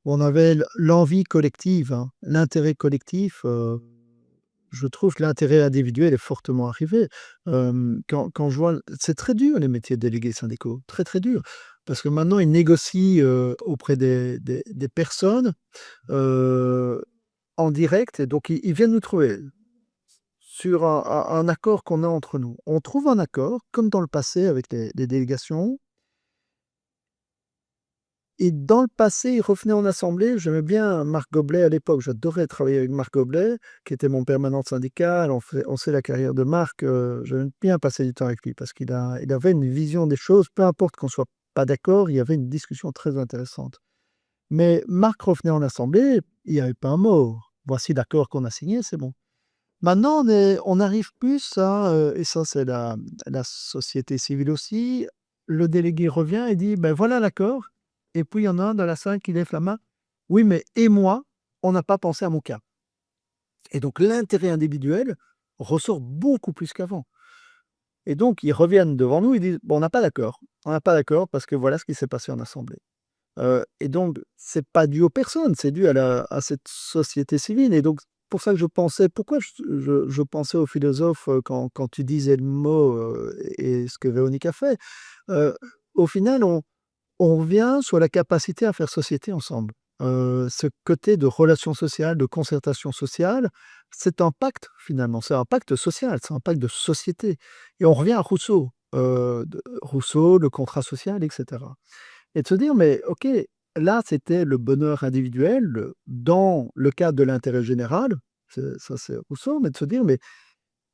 S1: on avait l'envie collective, hein, l'intérêt collectif, je trouve que l'intérêt individuel est fortement arrivé. Quand je vois c'est très dur les métiers de délégués syndicaux, très, très dur. Parce que maintenant ils négocient, auprès des personnes, heu, en direct et donc ils viennent nous trouver sur un accord qu'on a entre nous. On trouve un accord, comme dans le passé avec les délégations et dans le passé, ils revenaient en assemblée. J'aimais bien Marc Goblet à l'époque, j'adorais travailler avec Marc Goblet, qui était mon permanent syndical. On sait la carrière de Marc, j'aime bien passer du temps avec lui parce il avait une vision des choses, peu importe qu'on soit pas d'accord, il y avait une discussion très intéressante. Mais Marc revenait en assemblée, il y avait pas un mot. Voici l'accord qu'on a signé, c'est bon. Maintenant, on arrive plus à, et ça c'est la société civile aussi, le délégué revient et dit: «Ben voilà l'accord» et puis il y en a un dans la salle qui lève la main: «Oui, mais et moi, on n'a pas pensé à mon cas» et donc l'intérêt individuel ressort beaucoup plus qu'avant et donc ils reviennent devant nous, ils disent: «Bon, on n'a pas d'accord. On n'a pas d'accord parce que voilà ce qui s'est passé en assemblée». Et donc c'est pas dû aux personnes, c'est dû à cette société civile et donc pour ça que je pensais pourquoi je pensais aux philosophes, quand tu disais le mot, et ce que Véronique a fait. Heu, Au final, on revient sur la capacité à faire société ensemble. Ce côté de relation sociale, de concertation sociale, c'est un pacte finalement, c'est un pacte social, c'est un pacte de société et on revient à Rousseau, Rousseau, le contrat social et cetera. Et de se dire: «Mais OK, là, c'était le bonheur individuel, dans le cadre de l'intérêt général», c'est Rousseau, mais de se dire: «Mais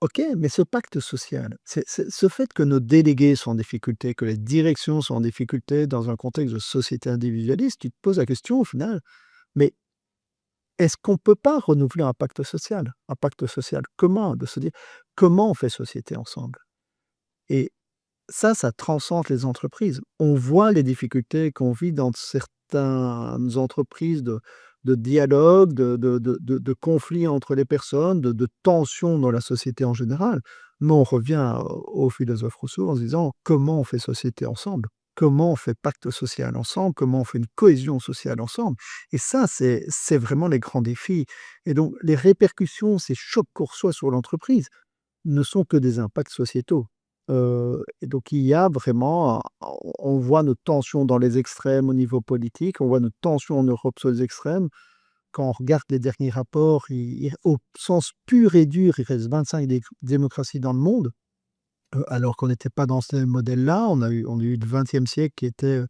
S1: OK, mais ce pacte social, c'est ce fait que nos délégués sont en difficulté, que les directions sont en difficulté dans un contexte de société individualiste», tu te poses la question au final: «Mais est-ce qu'on ne peut pas renouveler un pacte social?» Un pacte social commun, de se dire: «Comment on fait société ensemble?» Et ça transcende les entreprises. On voit les difficultés qu'on vit dans certaines entreprises de dialogue, de conflits entre les personnes, de tensions dans la société en général. Mais on revient au philosophe Rousseau en se disant: «Comment on fait société ensemble? Comment on fait pacte social ensemble? Comment on fait une cohésion sociale ensemble?» Et ça, c'est vraiment les grands défis et donc les répercussions, ces chocs qu'on reçoit sur l'entreprise ne sont que des impacts sociétaux. Et donc il y a vraiment on voit nos tensions dans les extrêmes au niveau politique, on voit nos tensions en Europe sur les extrêmes. Quand on regarde les derniers rapports, au sens pur et dur, il reste 25 démocraties dans le monde, alors qu'on n'était pas dans ce modèle-là. On a eu le 20e siècle qui était,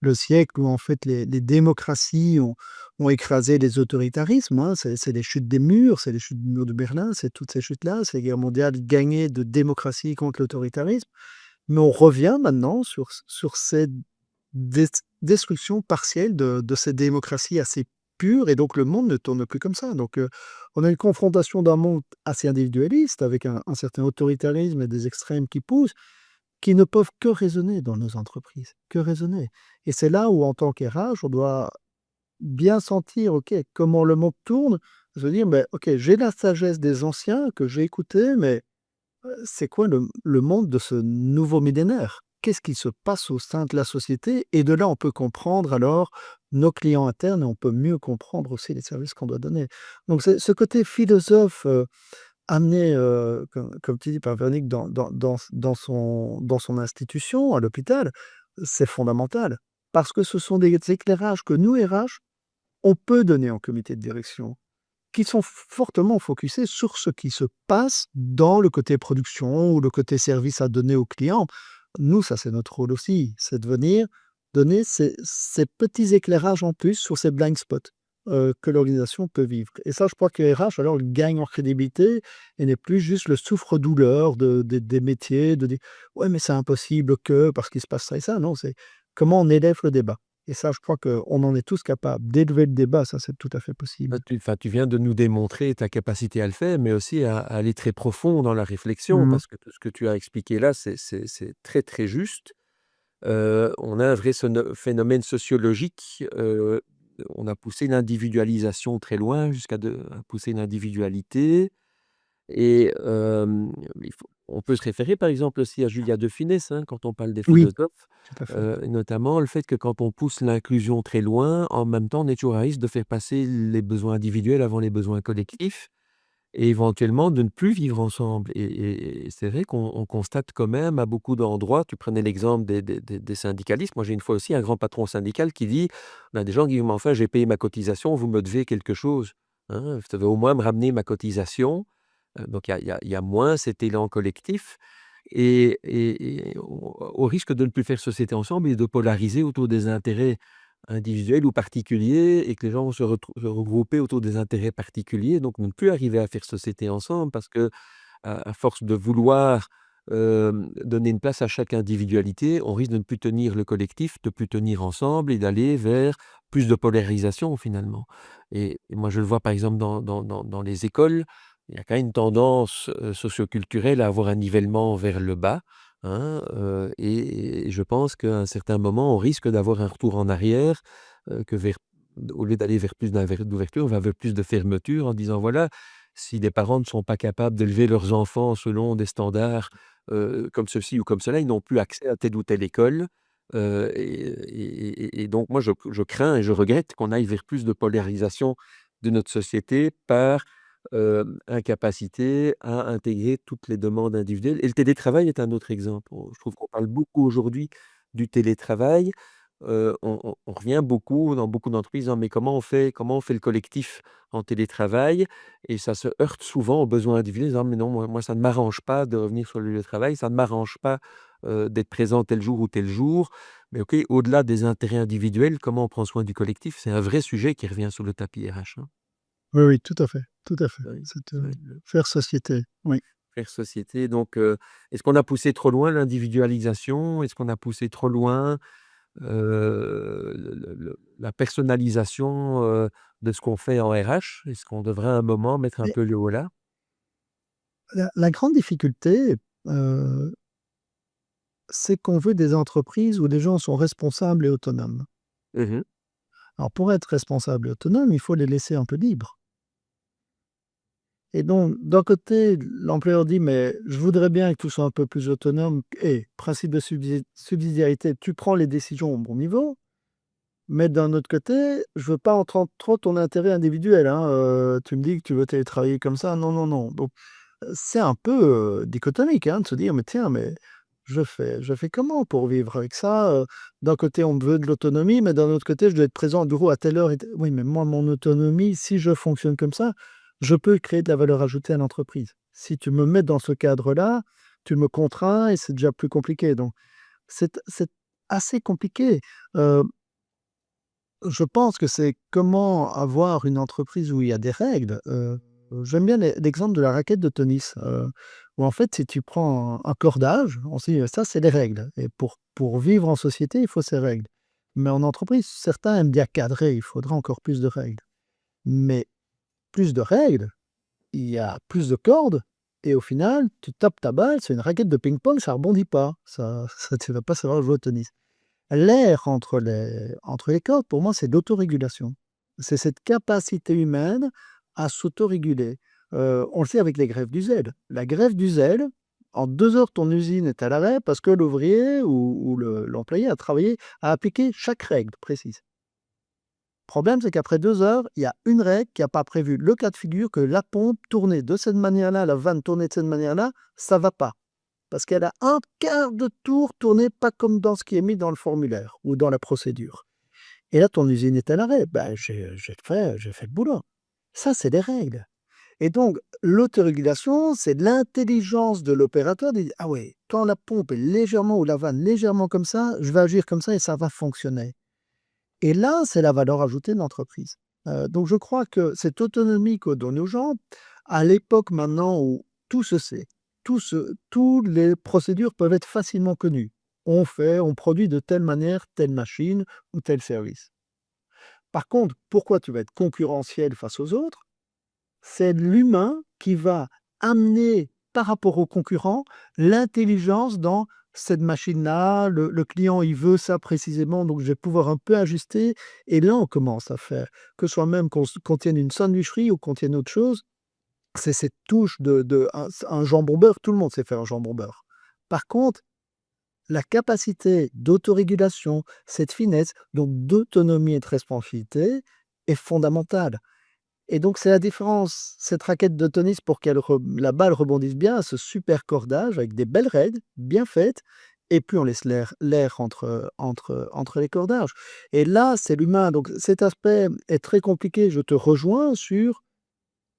S1: le siècle où en fait les démocraties ont écrasé les autoritarismes, hein. C'est les chutes des murs, c'est les chutes du mur de Berlin, c'est toutes ces chutes-là, c'est les guerres mondiales gagnées de démocratie contre l'autoritarisme. Mais on revient maintenant sur cette destruction partielle de ces démocraties assez pures et donc le monde ne tourne plus comme ça. Donc on a une confrontation d'un monde assez individualiste avec un certain autoritarisme et des extrêmes qui poussent qui ne peuvent que raisonner dans nos entreprises, que raisonner. Et c'est là où, en tant qu'RH, on doit bien sentir, OK, comment le monde tourne, se dire: «Beh, OK, j'ai la sagesse des anciens que j'ai écoutée, mais c'est quoi le monde de ce nouveau millénaire? qu'est-ce qui se passe au sein de la société et de là, on peut comprendre alors nos clients internes et on peut mieux comprendre aussi les services qu'on doit donner. Donc c'est ce côté philosophe, amené, comme tu dis par Véronique dans son institution, à l'hôpital, c'est fondamental. Parce que ce sont des éclairages que nous, RH, on peut donner en comité de direction, qui sont fortement focusés sur ce qui se passe dans le côté production ou le côté service à donner aux clients. Nous, ça, c'est notre rôle aussi, c'est de venir donner ces petits éclairages en plus sur ces blind spots, que l'organisation peut vivre et ça, je crois que RH, alors, il gagne en crédibilité et n'est plus juste le souffre-douleur des métiers, de dire: «Ouais, mais c'est impossible que, parce qu'il se passe ça et ça». Non, c'est comment on élève le débat et ça, je crois qu'on en est tous capables. D'élever le débat, ça, c'est tout à fait
S2: Bah,
S1: possible.
S2: tu viens de nous démontrer ta capacité à le faire, mais aussi à aller très profond dans la réflexion,
S1: Mmh.
S2: parce que tout ce que tu as expliqué là, c'est très, très juste. On a un vrai phénomène sociologique, on a poussé l'individualisation très loin jusqu'à à pousser l'individualité et on peut se référer par exemple aussi à Julia de Funès, hein, quand on parle des
S1: Oui,
S2: philosophes,
S1: tout à fait.
S2: notamment le fait que quand on pousse l'inclusion très loin, en même temps, on est toujours à risque de faire passer les besoins individuels avant les besoins collectifs et éventuellement de ne plus vivre ensemble et c'est vrai qu'on constate quand même à beaucoup d'endroits, tu prenais l'exemple des syndicalistes. Moi, j'ai une fois aussi un grand patron syndical qui dit: «On a des gens qui disent: "Mais enfin, j'ai payé ma cotisation, vous me devez quelque chose, hein, vous devez au moins me ramener ma cotisation"». Donc il y a moins cet élan collectif et au risque de ne plus faire société ensemble et de polariser autour des intérêts individuels ou particuliers et que les gens vont se regrouper autour des intérêts particuliers, donc ne plus arriver à faire société ensemble parce qu'à force de vouloir, donner une place à chaque individualité, on risque de ne plus tenir le collectif, de plus tenir ensemble et d'aller vers plus de polarisation finalement et moi je le vois par exemple dans les écoles, il y a quand même une tendance, socioculturelle à avoir un nivellement vers le bas, hein, et je pense qu'à un certain moment, on risque d'avoir un retour en arrière, que vers au lieu d'aller vers plus d'ouverture, on va vers plus de fermeture en disant: «Voilà, si les parents ne sont pas capables d'élever leurs enfants selon des standards, comme ceci ou comme cela, ils n'ont plus accès à telle ou telle école». Et donc moi je crains et je regrette qu'on aille vers plus de polarisation de notre société par, incapacité à intégrer toutes les demandes individuelles et le télétravail est un autre exemple. Je trouve qu'on parle beaucoup aujourd'hui du télétravail. On revient beaucoup dans beaucoup d'entreprises en disant: «Mais comment on fait le collectif en télétravail?» et ça se heurte souvent aux besoins individuels, en disant: «Mais non, moi ça ne m'arrange pas de revenir sur le lieu de travail, ça ne m'arrange pas, d'être présent tel jour ou tel jour». Mais OK, au-delà des intérêts individuels, comment on prend soin du collectif? C'est un vrai sujet qui revient sur le tapis RH, hein.
S1: Oui, oui, tout à fait, tout à fait.
S2: Oui,
S1: C'est,
S2: oui.
S1: faire société, oui.
S2: Faire société donc est-ce qu'on a poussé trop loin l'individualisation? Est-ce qu'on a poussé trop loin, la personnalisation, de ce qu'on fait en RH? Est-ce qu'on devrait à un moment mettre un
S1: Mais
S2: peu le haut là?
S1: la grande difficulté, heu, c'est qu'on veut des entreprises où les gens sont responsables et autonomes.
S2: Mmh.
S1: Alors pour être responsable et autonome, il faut les laisser un peu libres et donc d'un côté, l'employeur dit: «Mais je voudrais bien que tu sois un peu plus autonome et principe de subsidiarité, tu prends les décisions au bon niveau, mais d'un autre côté, je veux pas entendre trop ton intérêt individuel, hein, tu me dis que tu veux télétravailler comme ça, non, non, non». Donc c'est un peu, dichotomique, hein, de se dire: «Mais tiens, mais je fais comment pour vivre avec ça?» D'un côté, on me veut de l'autonomie, mais d'un autre côté, je dois être présent au bureau à telle heure et oui, mais moi, mon autonomie, si je fonctionne comme ça, je peux créer de la valeur ajoutée à l'entreprise. Si tu me mets dans ce cadre-là, tu me contrains et c'est déjà plus compliqué, donc c'est assez compliqué. Heu, je pense que c'est comment avoir une entreprise où il y a des règles, j'aime bien l'exemple de la raquette de tennis, où en fait, si tu prends un cordage, on se dit: «Ça, c'est les règles» et pour vivre en société, il faut ces règles. Mais en entreprise, certains aiment bien cadrer, il faudra encore plus de règles. Mais plus de règles, il y a plus de cordes et au final, tu tapes ta balle, c'est une raquette de ping-pong, ça rebondit pas, ça tu vas pas savoir jouer au tennis. L'air entre les cordes, pour moi, c'est l'autorégulation. C'est cette capacité humaine à s'autoréguler. On le sait avec les greffes du zèle. La greffe du zèle, En 2 heures, ton usine est à l'arrêt parce que l'ouvrier ou l'employé a appliqué chaque règle précise. Le problème, c'est qu'après 2 heures, il y a une règle qui a pas prévu le cas de figure que la pompe tournée de cette manière-là, la vanne tournée de cette manière-là, ça va pas. Parce qu'elle a un quart de tour tourné pas comme dans ce qui est mis dans le formulaire ou dans la procédure. Et là, ton usine est à l'arrêt. Ben, j'ai fait le boulot. Ça, c'est des règles. Et donc, l'autorégulation, c'est l'intelligence de l'opérateur de dire: «Ah ouais, quand la pompe est légèrement ou la vanne légèrement comme ça, je vais agir comme ça et ça va fonctionner». Et là, c'est la valeur ajoutée de l'entreprise. Donc je crois que cette autonomie que donnent aux gens, à l'époque maintenant où tout se sait, tous les procédures peuvent être facilement connues. On produit de telle manière telle machine ou tel service. Par contre, pourquoi tu vas être concurrentiel face aux autres? C'est l'humain qui va amener, par rapport aux concurrents, l'intelligence dans cette machine-là, le client, il veut ça précisément, donc je vais pouvoir un peu ajuster et là, on commence à faire. Que ce soit même qu'on tienne une sandwicherie ou qu'on tienne autre chose, c'est cette touche de un jambon beurre, tout le monde sait faire un jambon beurre. Par contre, la capacité d'autorégulation, cette finesse, donc d'autonomie et de responsabilité est fondamentale. Et donc c'est la différence. Cette raquette de tennis pour qu'elle la balle rebondisse bien, a ce super cordage avec des belles raides, bien faites, et puis on laisse l'air entre les cordages. Et là, c'est l'humain. Donc cet aspect est très compliqué. Je te rejoins sur: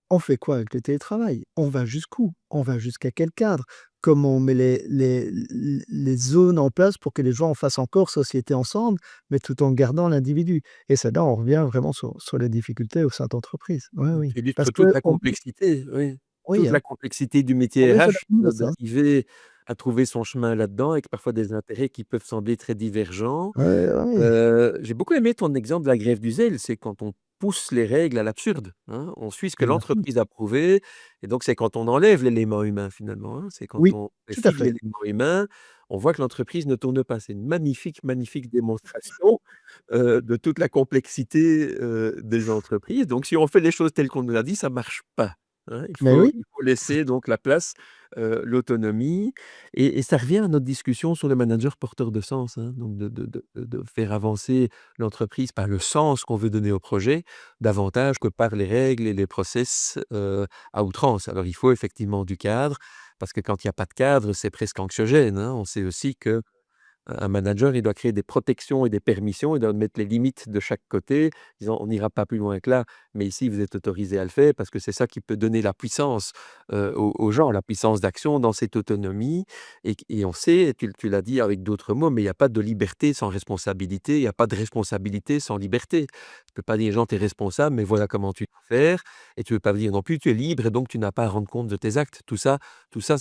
S1: on fait quoi avec le télétravail? On va jusqu'où? On va jusqu'à quel cadre? Comment on met les zones en place pour que les gens fassent encore société ensemble, mais tout en gardant l'individu? Et c'est là, on revient vraiment sur les difficultés au sein d'entreprises. Oui, oui.
S2: Tu illustres
S1: Parce
S2: toute la
S1: qu'on
S2: complexité, oui,
S1: oui,
S2: toute
S1: hein,
S2: la complexité du
S1: on
S2: métier
S1: est sur la
S2: RH,
S1: ligne de ça.
S2: d'arriver à trouver son chemin là-dedans avec parfois des intérêts qui peuvent sembler très divergents.
S1: Ouais, ouais.
S2: J'ai beaucoup aimé ton exemple de la grève du zèle, c'est quand on pousse les règles à l'absurde, hein. On suit ce que
S1: Bien sûr.
S2: l'entreprise a prouvé et donc c'est quand on enlève l'élément humain finalement, hein. C'est quand
S1: Oui,
S2: on
S1: tout à
S2: préfige
S1: fait.
S2: l'élément humain, on voit que l'entreprise ne tourne pas. C'est une magnifique, magnifique démonstration, de toute la complexité, des entreprises. Donc si on fait les choses telles qu'on nous l'a dit, ça marche pas, hein. Il
S1: Mais
S2: faut
S1: oui.
S2: il faut laisser donc la place, l'autonomie et ça revient à notre discussion sur le manager porteur de sens, hein, donc de faire avancer l'entreprise par le sens qu'on veut donner au projet, davantage que par les règles et les process, à outrance. Alors il faut effectivement du cadre, parce que quand il y a pas de cadre, c'est presque anxiogène, hein. On sait aussi que un manager, il doit créer des protections et des permissions, il doit mettre les limites de chaque côté, disant: «On n'ira pas plus loin que là, mais ici vous êtes autorisé à le faire», parce que c'est ça qui peut donner la puissance, aux gens, la puissance d'action dans cette autonomie et on sait, et tu l'as dit avec d'autres mots, mais il y a pas de liberté sans responsabilité, il y a pas de responsabilité sans liberté. Tu peux pas dire aux gens: «Tu es responsable, mais voilà comment tu dois faire» et tu peux pas dire non plus: «Tu es libre et donc tu n'as pas à rendre compte de tes actes». Tout ça,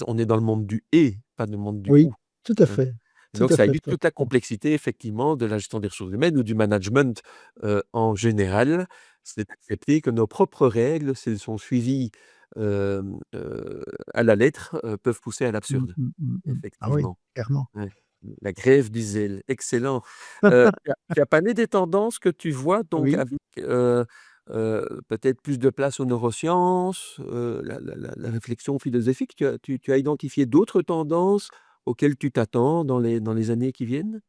S2: on est dans le monde du «et», pas dans le monde du
S1: Oui,
S2: «ou»,
S1: tout à
S2: hein.
S1: fait. Tout
S2: Donc
S1: à
S2: ça
S1: fait,
S2: illustre
S1: tout à
S2: toute la
S1: fait.
S2: complexité effectivement de la gestion des ressources humaines ou du management, en général. C'est d'accepter que nos propres règles, si elles sont suivies, à la lettre, peuvent pousser à
S1: Mmh,
S2: l'absurde.
S1: mmh, mmh, mmh. Ah oui,
S2: Effectivement,
S1: clairement.
S2: ouais. La grève du zèle, excellent. Tu as parlé des tendances que tu vois donc
S1: Oui.
S2: avec, peut-être plus de place aux neurosciences, la réflexion philosophique. Tu as identifié d'autres tendances auxquelles tu t'attends dans les années qui viennent?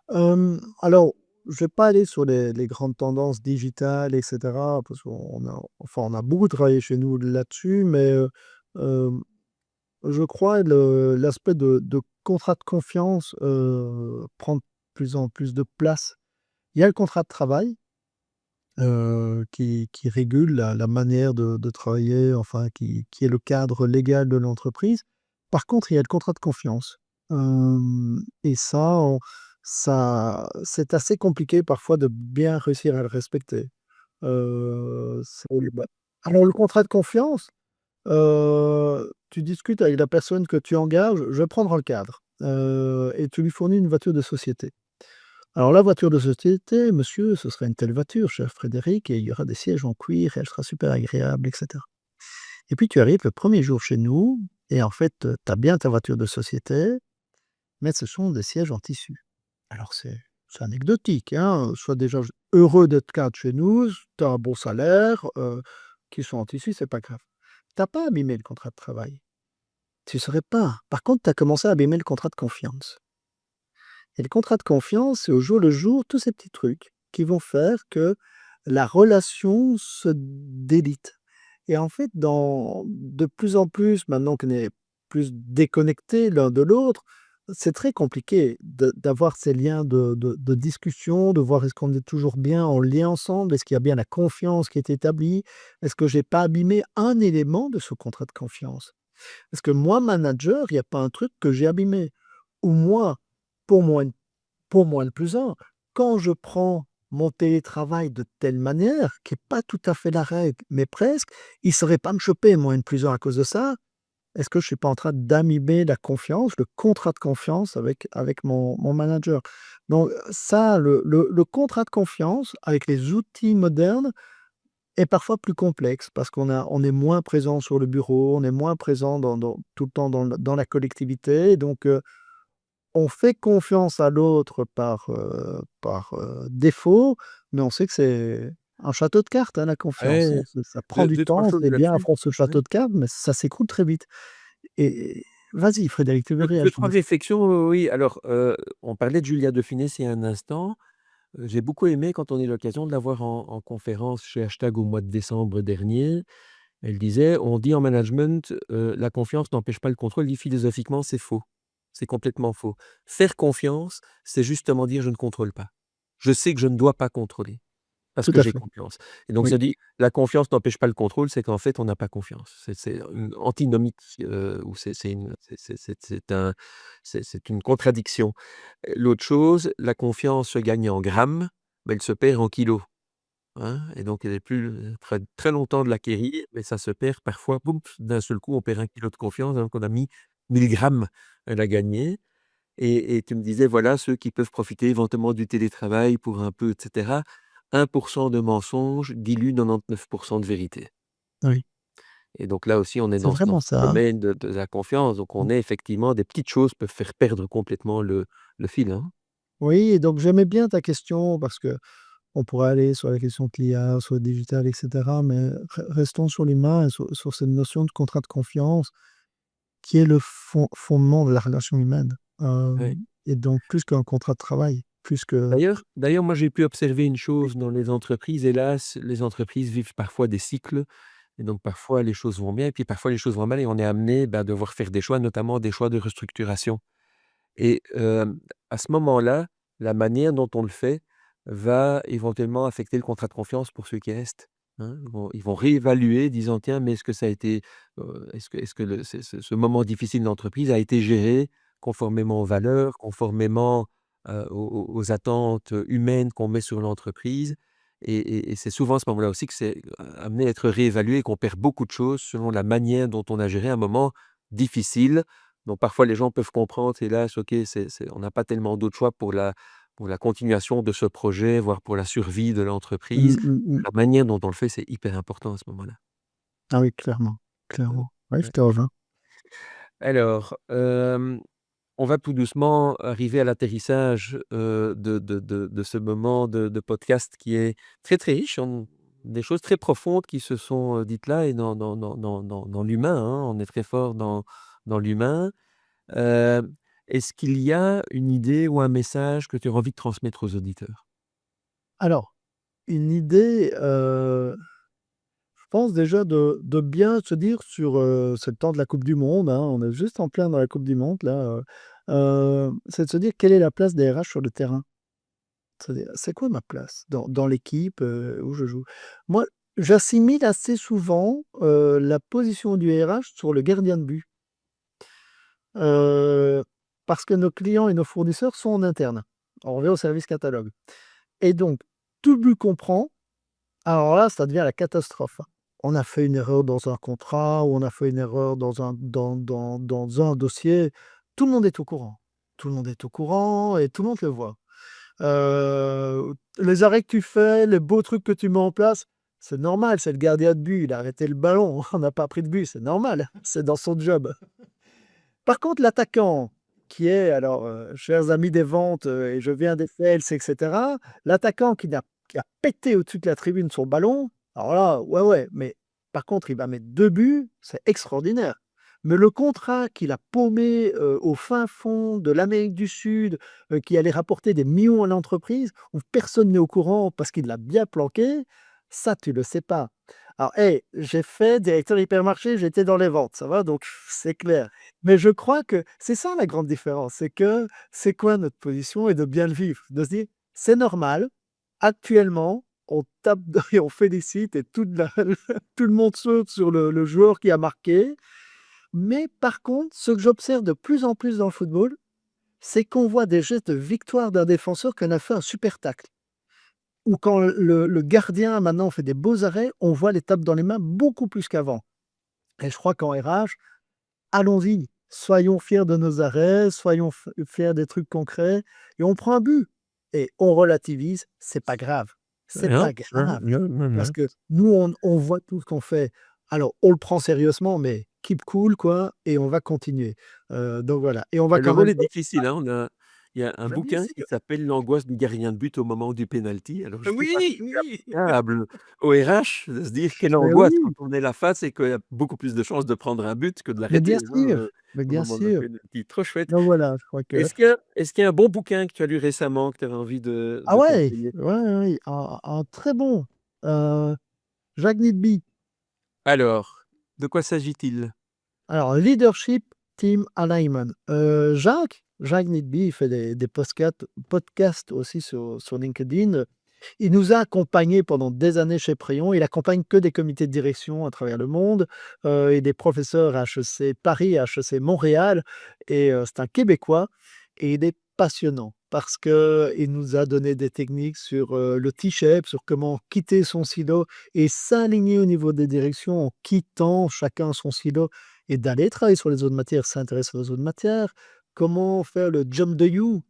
S1: Alors, je vais pas aller sur les grandes tendances digitales et cetera, parce qu'on a beaucoup travaillé chez nous là-dessus, mais hem, je crois l'aspect de contrat de confiance, prend de plus en plus de place. Il y a le contrat de travail, qui régule la manière de travailler, enfin qui est le cadre légal de l'entreprise. Par contre, il y a le contrat de confiance, et ça c'est assez compliqué parfois de bien réussir à le respecter. Bah, alors le contrat de confiance, tu discutes avec la personne que tu engages: «Je vais prendre un cadre», et tu lui fournis une voiture de société. Alors la voiture de société, monsieur, ce sera une telle voiture, cher Frédéric, et il y aura des sièges en cuir et elle sera super agréable, et cetera. Et puis tu arrives le premier jour chez nous et en fait, tu as bien ta voiture de société, mais ce sont des sièges en tissu. Alors c'est anecdotique, hein, sois déjà heureux d'être cadre chez nous, tu as un bon salaire, qu'ils soient en tissu, c'est pas grave. Tu as pas abîmé le contrat de travail. tu saurais pas. Par contre, tu as commencé à abîmer le contrat de confiance. Et le contrat de confiance, c'est au jour le jour tous ces petits trucs qui vont faire que la relation se délite. Et en fait, de plus en plus, maintenant qu'on est plus déconnectés l'un de l'autre, c'est très compliqué d'avoir ces liens de discussion, de voir est-ce qu'on est toujours bien en lien ensemble, est-ce qu'il y a bien la confiance qui est établie, est-ce que j'ai pas abîmé un élément de ce contrat de confiance? Parce que moi, manager, il y a pas un truc que j'ai abîmé. Ou moi, pour moi pour moi le plus un, quand je prends mon télétravail de telle manière, qui est pas tout à fait la règle, mais presque, il ne saurait pas me choper, moi, N plus 1 à cause de ça. Est-ce que je suis pas en train d'amimer la confiance, le contrat de confiance avec mon manager? Donc ça, le contrat de confiance avec les outils modernes est parfois plus complexe parce on est moins présent sur le bureau, on est moins présent tout le temps dans la collectivité, donc on fait confiance à l'autre par défaut, mais on sait que c'est un château de cartes, hein, la confiance, hein.
S2: Ouais,
S1: Ça prend du
S2: 2-3
S1: temps,
S2: choses
S1: c'est bien à
S2: là-dessus.
S1: fond ce
S2: Ouais.
S1: château de cartes, mais ça s'écroule très vite et vas-y Frédéric, tu veux
S2: 2-3
S1: réagir?
S2: réflexions, oui. Alors, on parlait de Julia de Funès il y a un instant. J'ai beaucoup aimé quand on a eu l'occasion de la voir en conférence chez Hashtag au mois de décembre dernier. Elle disait: «On dit en management, la confiance n'empêche pas le contrôle». Elle dit: «Philosophiquement, c'est faux. C'est complètement faux. Faire confiance, c'est justement dire: "Je ne contrôle pas. Je sais que je ne dois pas contrôler parce
S1: Tout
S2: que
S1: à
S2: j'ai
S1: fait,
S2: confiance"». Et donc
S1: oui.
S2: ça dit: «La confiance n'empêche pas le contrôle», c'est qu'en fait, on n'a pas confiance. C'est une antinomique, ou c'est une c'est une contradiction. L'autre chose, la confiance se gagne en grammes, mais elle se perd en kilos. Hein, et donc elle est plus, très très longtemps de l'acquérir, mais ça se perd parfois, boum, d'un seul coup, on perd 1 kilo de confiance alors qu'on a mis 1000 grammes à la gagner. Et tu me disais, voilà, ceux qui peuvent profiter éventuellement du télétravail pour un peu et cetera. 1 de mensonge dilue 99 de vérité.
S1: Oui,
S2: Et donc là aussi, on est
S1: c'est
S2: dans
S1: vraiment
S2: ce
S1: ça, hein.
S2: domaine de la confiance. Donc
S1: Mmh.
S2: on est effectivement des petites choses peuvent faire perdre complètement le fil, hein.
S1: Oui et donc j'aimais bien ta question parce qu'on pourrait aller sur la question de l'IA, sur le digital et cetera, mais restons sur l'humain et sur cette notion de contrat de confiance qui est le fondement de la relation humaine,
S2: Ouais.
S1: et donc plus qu'un contrat de travail, plus que
S2: D'ailleurs, moi, j'ai pu observer une chose dans les entreprises. Hélas, les entreprises vivent parfois des cycles et donc parfois les choses vont bien et puis parfois les choses vont mal et on est amené, bah, à devoir faire des choix, notamment des choix de restructuration. Et à ce moment-là, la manière dont on le fait va éventuellement affecter le contrat de confiance pour ceux qui restent, hein. Ils vont réévaluer disant: «Tiens, mais est-ce que ça a été, est-ce que le ce moment difficile de l'entreprise a été géré conformément aux valeurs, conformément, aux attentes humaines qu'on met sur l'entreprise?» Et c'est souvent à ce moment-là aussi que c'est, amené à être réévalué et qu'on perd beaucoup de choses selon la manière dont on a géré un moment difficile. Donc parfois les gens peuvent comprendre, hélas, OK, on n'a pas tellement d'autres choix pour la continuation de ce projet, voire pour la survie de l'entreprise.
S1: mmh, mmh, mmh.
S2: La manière dont on le fait, c'est hyper important à ce moment-là.
S1: Ah oui, clairement,
S2: Ouais,
S1: clairement. Oui, je
S2: ouais.
S1: te rejoins.
S2: Alors, on va tout doucement arriver à l'atterrissage, de ce moment de podcast qui est très, très riche en des choses très profondes qui se sont, dites là et dans l'humain, hein. On est très fort dans l'humain. Heu, Est-ce qu'il y a une idée ou un message que tu as envie de transmettre aux auditeurs?
S1: Alors, une idée, je pense déjà de bien se dire c'est le temps de la coupe du monde, hein, on est juste en plein dans la coupe du monde là, c'est de se dire: «Quelle est la place des RH sur le terrain?» C'est-à-dire: «C'est quoi ma place dans l'équipe, où je joue?» Moi, j'assimile assez souvent, la position du RH sur le gardien de but, heu, parce que nos clients et nos fournisseurs sont en interne. On revient au service catalogue et donc tout le but qu'on prend, alors là, ça devient la catastrophe, hein. On a fait une erreur dans un contrat ou on a fait une erreur dans un dossier, tout le monde est au courant. Tout le monde est au courant et tout le monde le voit. Les arrêts que tu fais, les beaux trucs que tu mets en place, c'est normal, c'est le gardien de but, il a arrêté le ballon, on n'a pas pris de but, c'est normal, c'est dans son job. Par contre, l'attaquant qui est alors, chers amis des ventes, et je viens des sales et cetera, l'attaquant qui a pété au-dessus de la tribune son ballon, alors là, ouais, ouais, mais par contre, il va mettre 2 buts, c'est extraordinaire. Mais le contrat qu'il a paumé, au fin fond de l'Amérique du Sud, qui allait rapporter des millions à l'entreprise, où personne n'est au courant parce qu'il l'a bien planqué, ça, tu le sais pas. Alors, hey, j'ai fait directeur hypermarché, j'étais dans les ventes, ça va? Donc c'est clair. Mais je crois que c'est ça la grande différence, c'est que c'est quoi notre position et de bien le vivre, de se dire: «C'est normal, actuellement, on tape et on félicite et tout le monde saute sur le joueur qui a marqué». Mais par contre, ce que j'observe de plus en plus dans le football, c'est qu'on voit des gestes de victoire d'un défenseur qui en a fait un super tacle. Ou quand le gardien maintenant fait des beaux arrêts, on voit les tapes dans les mains beaucoup plus qu'avant. Et je crois qu'en RH, allons-y, soyons fiers de nos arrêts, soyons fiers des trucs concrets et on prend un but et on relativise, c'est pas grave. C'est
S2: Non,
S1: pas
S2: non,
S1: grave
S2: non, non,
S1: parce
S2: non.
S1: que nous, on voit tout ce qu'on fait. Alors, on le prend sérieusement, mais keep cool, quoi, et on va continuer. Donc voilà, et on va
S2: Le
S1: quand
S2: rôle
S1: même
S2: est difficile, hein. Il y a un
S1: bah, bien
S2: bouquin qui
S1: sûr.
S2: s'appelle «L'angoisse du gardien de but au moment du penalty». Alors je ne sais pas si
S1: Oui,
S2: c'est
S1: oui,
S2: applicable au RH de se dire quelle
S1: mais
S2: angoisse quand
S1: oui,
S2: on est la face et qu'il y a beaucoup plus de chances de prendre un but que de
S1: mais
S2: l'arrêter, hein,
S1: mais
S2: au
S1: bien
S2: moment d'un
S1: sûr.
S2: penalty. Trop chouette.
S1: Donc voilà, je crois que
S2: Est-ce qu'il y a un bon bouquin que tu as lu récemment que tu avais envie de
S1: ah ouais,
S2: conseiller?
S1: ouais, ouais, ouais, un très bon, heu, Jacques Nidby.
S2: Alors, de quoi s'agit-il?
S1: Alors Leadership Team Alignment. Jacques Nidby, il fait des podcasts aussi sur LinkedIn. Il nous a accompagnés pendant des années chez Préon. Il accompagne que des comités de direction à travers le monde, et des professeurs à HEC Paris, à HEC Montréal, et c'est un Québécois et il est passionnant parce qu'il nous a donné des techniques sur, le T-shape, sur comment quitter son silo et s'aligner au niveau des directions en quittant chacun son silo et d'aller travailler sur les autres matières, s'intéresser aux autres matières. Comment faire le jump de you?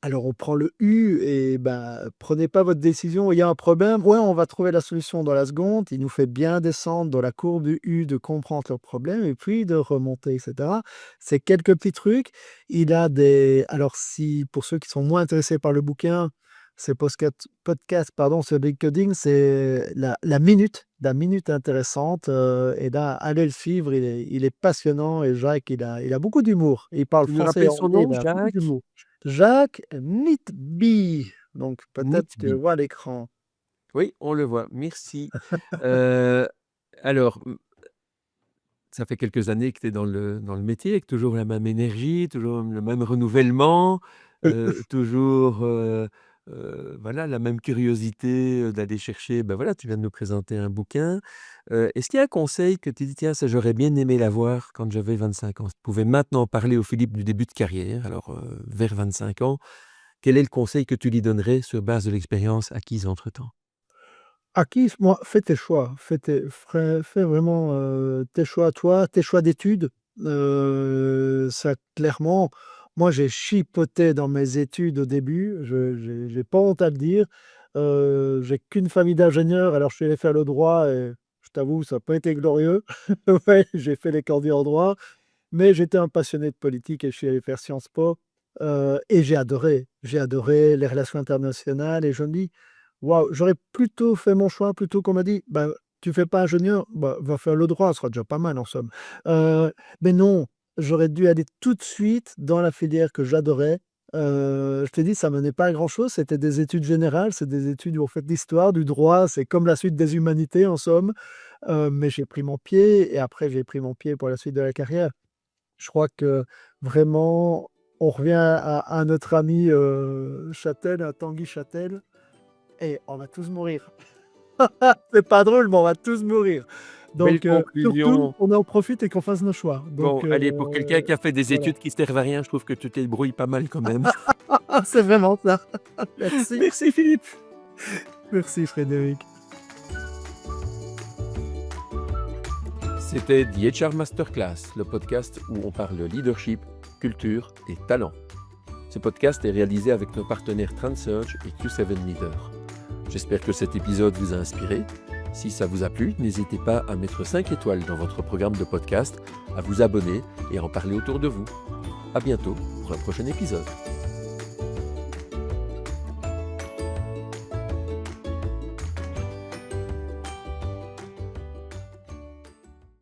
S1: Alors on prend le U et ben, prenez pas votre décision, il y a un problème, ouais, on va trouver la solution dans la seconde. Il nous fait bien descendre dans la courbe du U, de comprendre le problème et puis de remonter et cetera. C'est quelques petits trucs. Il a des alors si pour ceux qui sont moins intéressés par le bouquin, ces podcasts, pardon, sur LinkedIn, c'est la minute intéressante, et là, allez le suivre, il est passionnant et Jacques, il a beaucoup d'humour. Il parle
S2: Tu me
S1: français et
S2: rappelles son
S1: anglais,
S2: nom,
S1: il a beaucoup
S2: Jacques?
S1: d'humour. Jacques Nitby, donc peut-être tu
S2: Nitby.
S1: vois à l'écran.
S2: Oui, on le voit, merci. Heu, alors, ça fait quelques années que tu es dans le métier, avec toujours la même énergie, toujours le même renouvellement, toujours, voilà, la même curiosité, d'aller chercher, ben voilà, tu viens de nous présenter un bouquin. Est-ce qu'il y a un conseil que tu dis: «Tiens, ça j'aurais bien aimé l'avoir quand j'avais 25 ans»? Si tu pouvais maintenant parler au Philippe du début de carrière, alors, vers 25 ans, quel est le conseil que tu lui donnerais sur base de l'expérience acquise entre-temps?
S1: À qui moi, fais tes choix, fais vraiment, tes choix à toi, tes choix d'études. Ça clairement, moi j'ai chipoté dans mes études au début, j'ai pas honte à le dire. J'ai qu'une famille d'ingénieurs, alors je suis allé faire le droit et je t'avoue, ça a pas été glorieux. Ouais, j'ai fait les cordées en droit, mais j'étais un passionné de politique et je suis allé faire Sciences Po, et j'ai adoré. J'ai adoré les relations internationales et je me dis: «Waouh, j'aurais plutôt fait mon choix, plutôt qu'on m'a dit: "Bah, tu fais pas ingénieur, bah, va faire le droit, ce sera déjà pas mal en somme"». Mais non, j'aurais dû aller tout de suite dans la filière que j'adorais. Je t'ai dit, ça menait pas à grand chose, c'était des études générales, c'est des études où on fait de l'histoire, du droit, c'est comme la suite des humanités en somme. Mais j'ai pris mon pied et après j'ai pris mon pied pour la suite de la carrière. Je crois que vraiment, on revient à notre ami, Châtel, à Tanguy Châtel, et on va tous mourir. C'est pas drôle, mais on va tous mourir.
S2: Belle
S1: Donc surtout
S2: conclusion.
S1: qu'on en profite et qu'on fasse nos choix.
S2: Bon,
S1: Donc
S2: allez, pour quelqu'un qui a fait des
S1: voilà.
S2: études qui servent à rien, je trouve que tu te débrouilles pas mal quand même.
S1: C'est vraiment ça. Merci.
S2: Merci Philippe.
S1: Merci Frédéric.
S2: C'était The HR Masterclass, le podcast où on parle leadership, culture et talent. Ce podcast est réalisé avec nos partenaires TransSearch et Q7 Leader. J'espère que cet épisode vous a inspiré. Si ça vous a plu, n'hésitez pas à mettre 5 étoiles dans votre programme de podcast, à vous abonner et à en parler autour de vous. À bientôt pour un prochain épisode.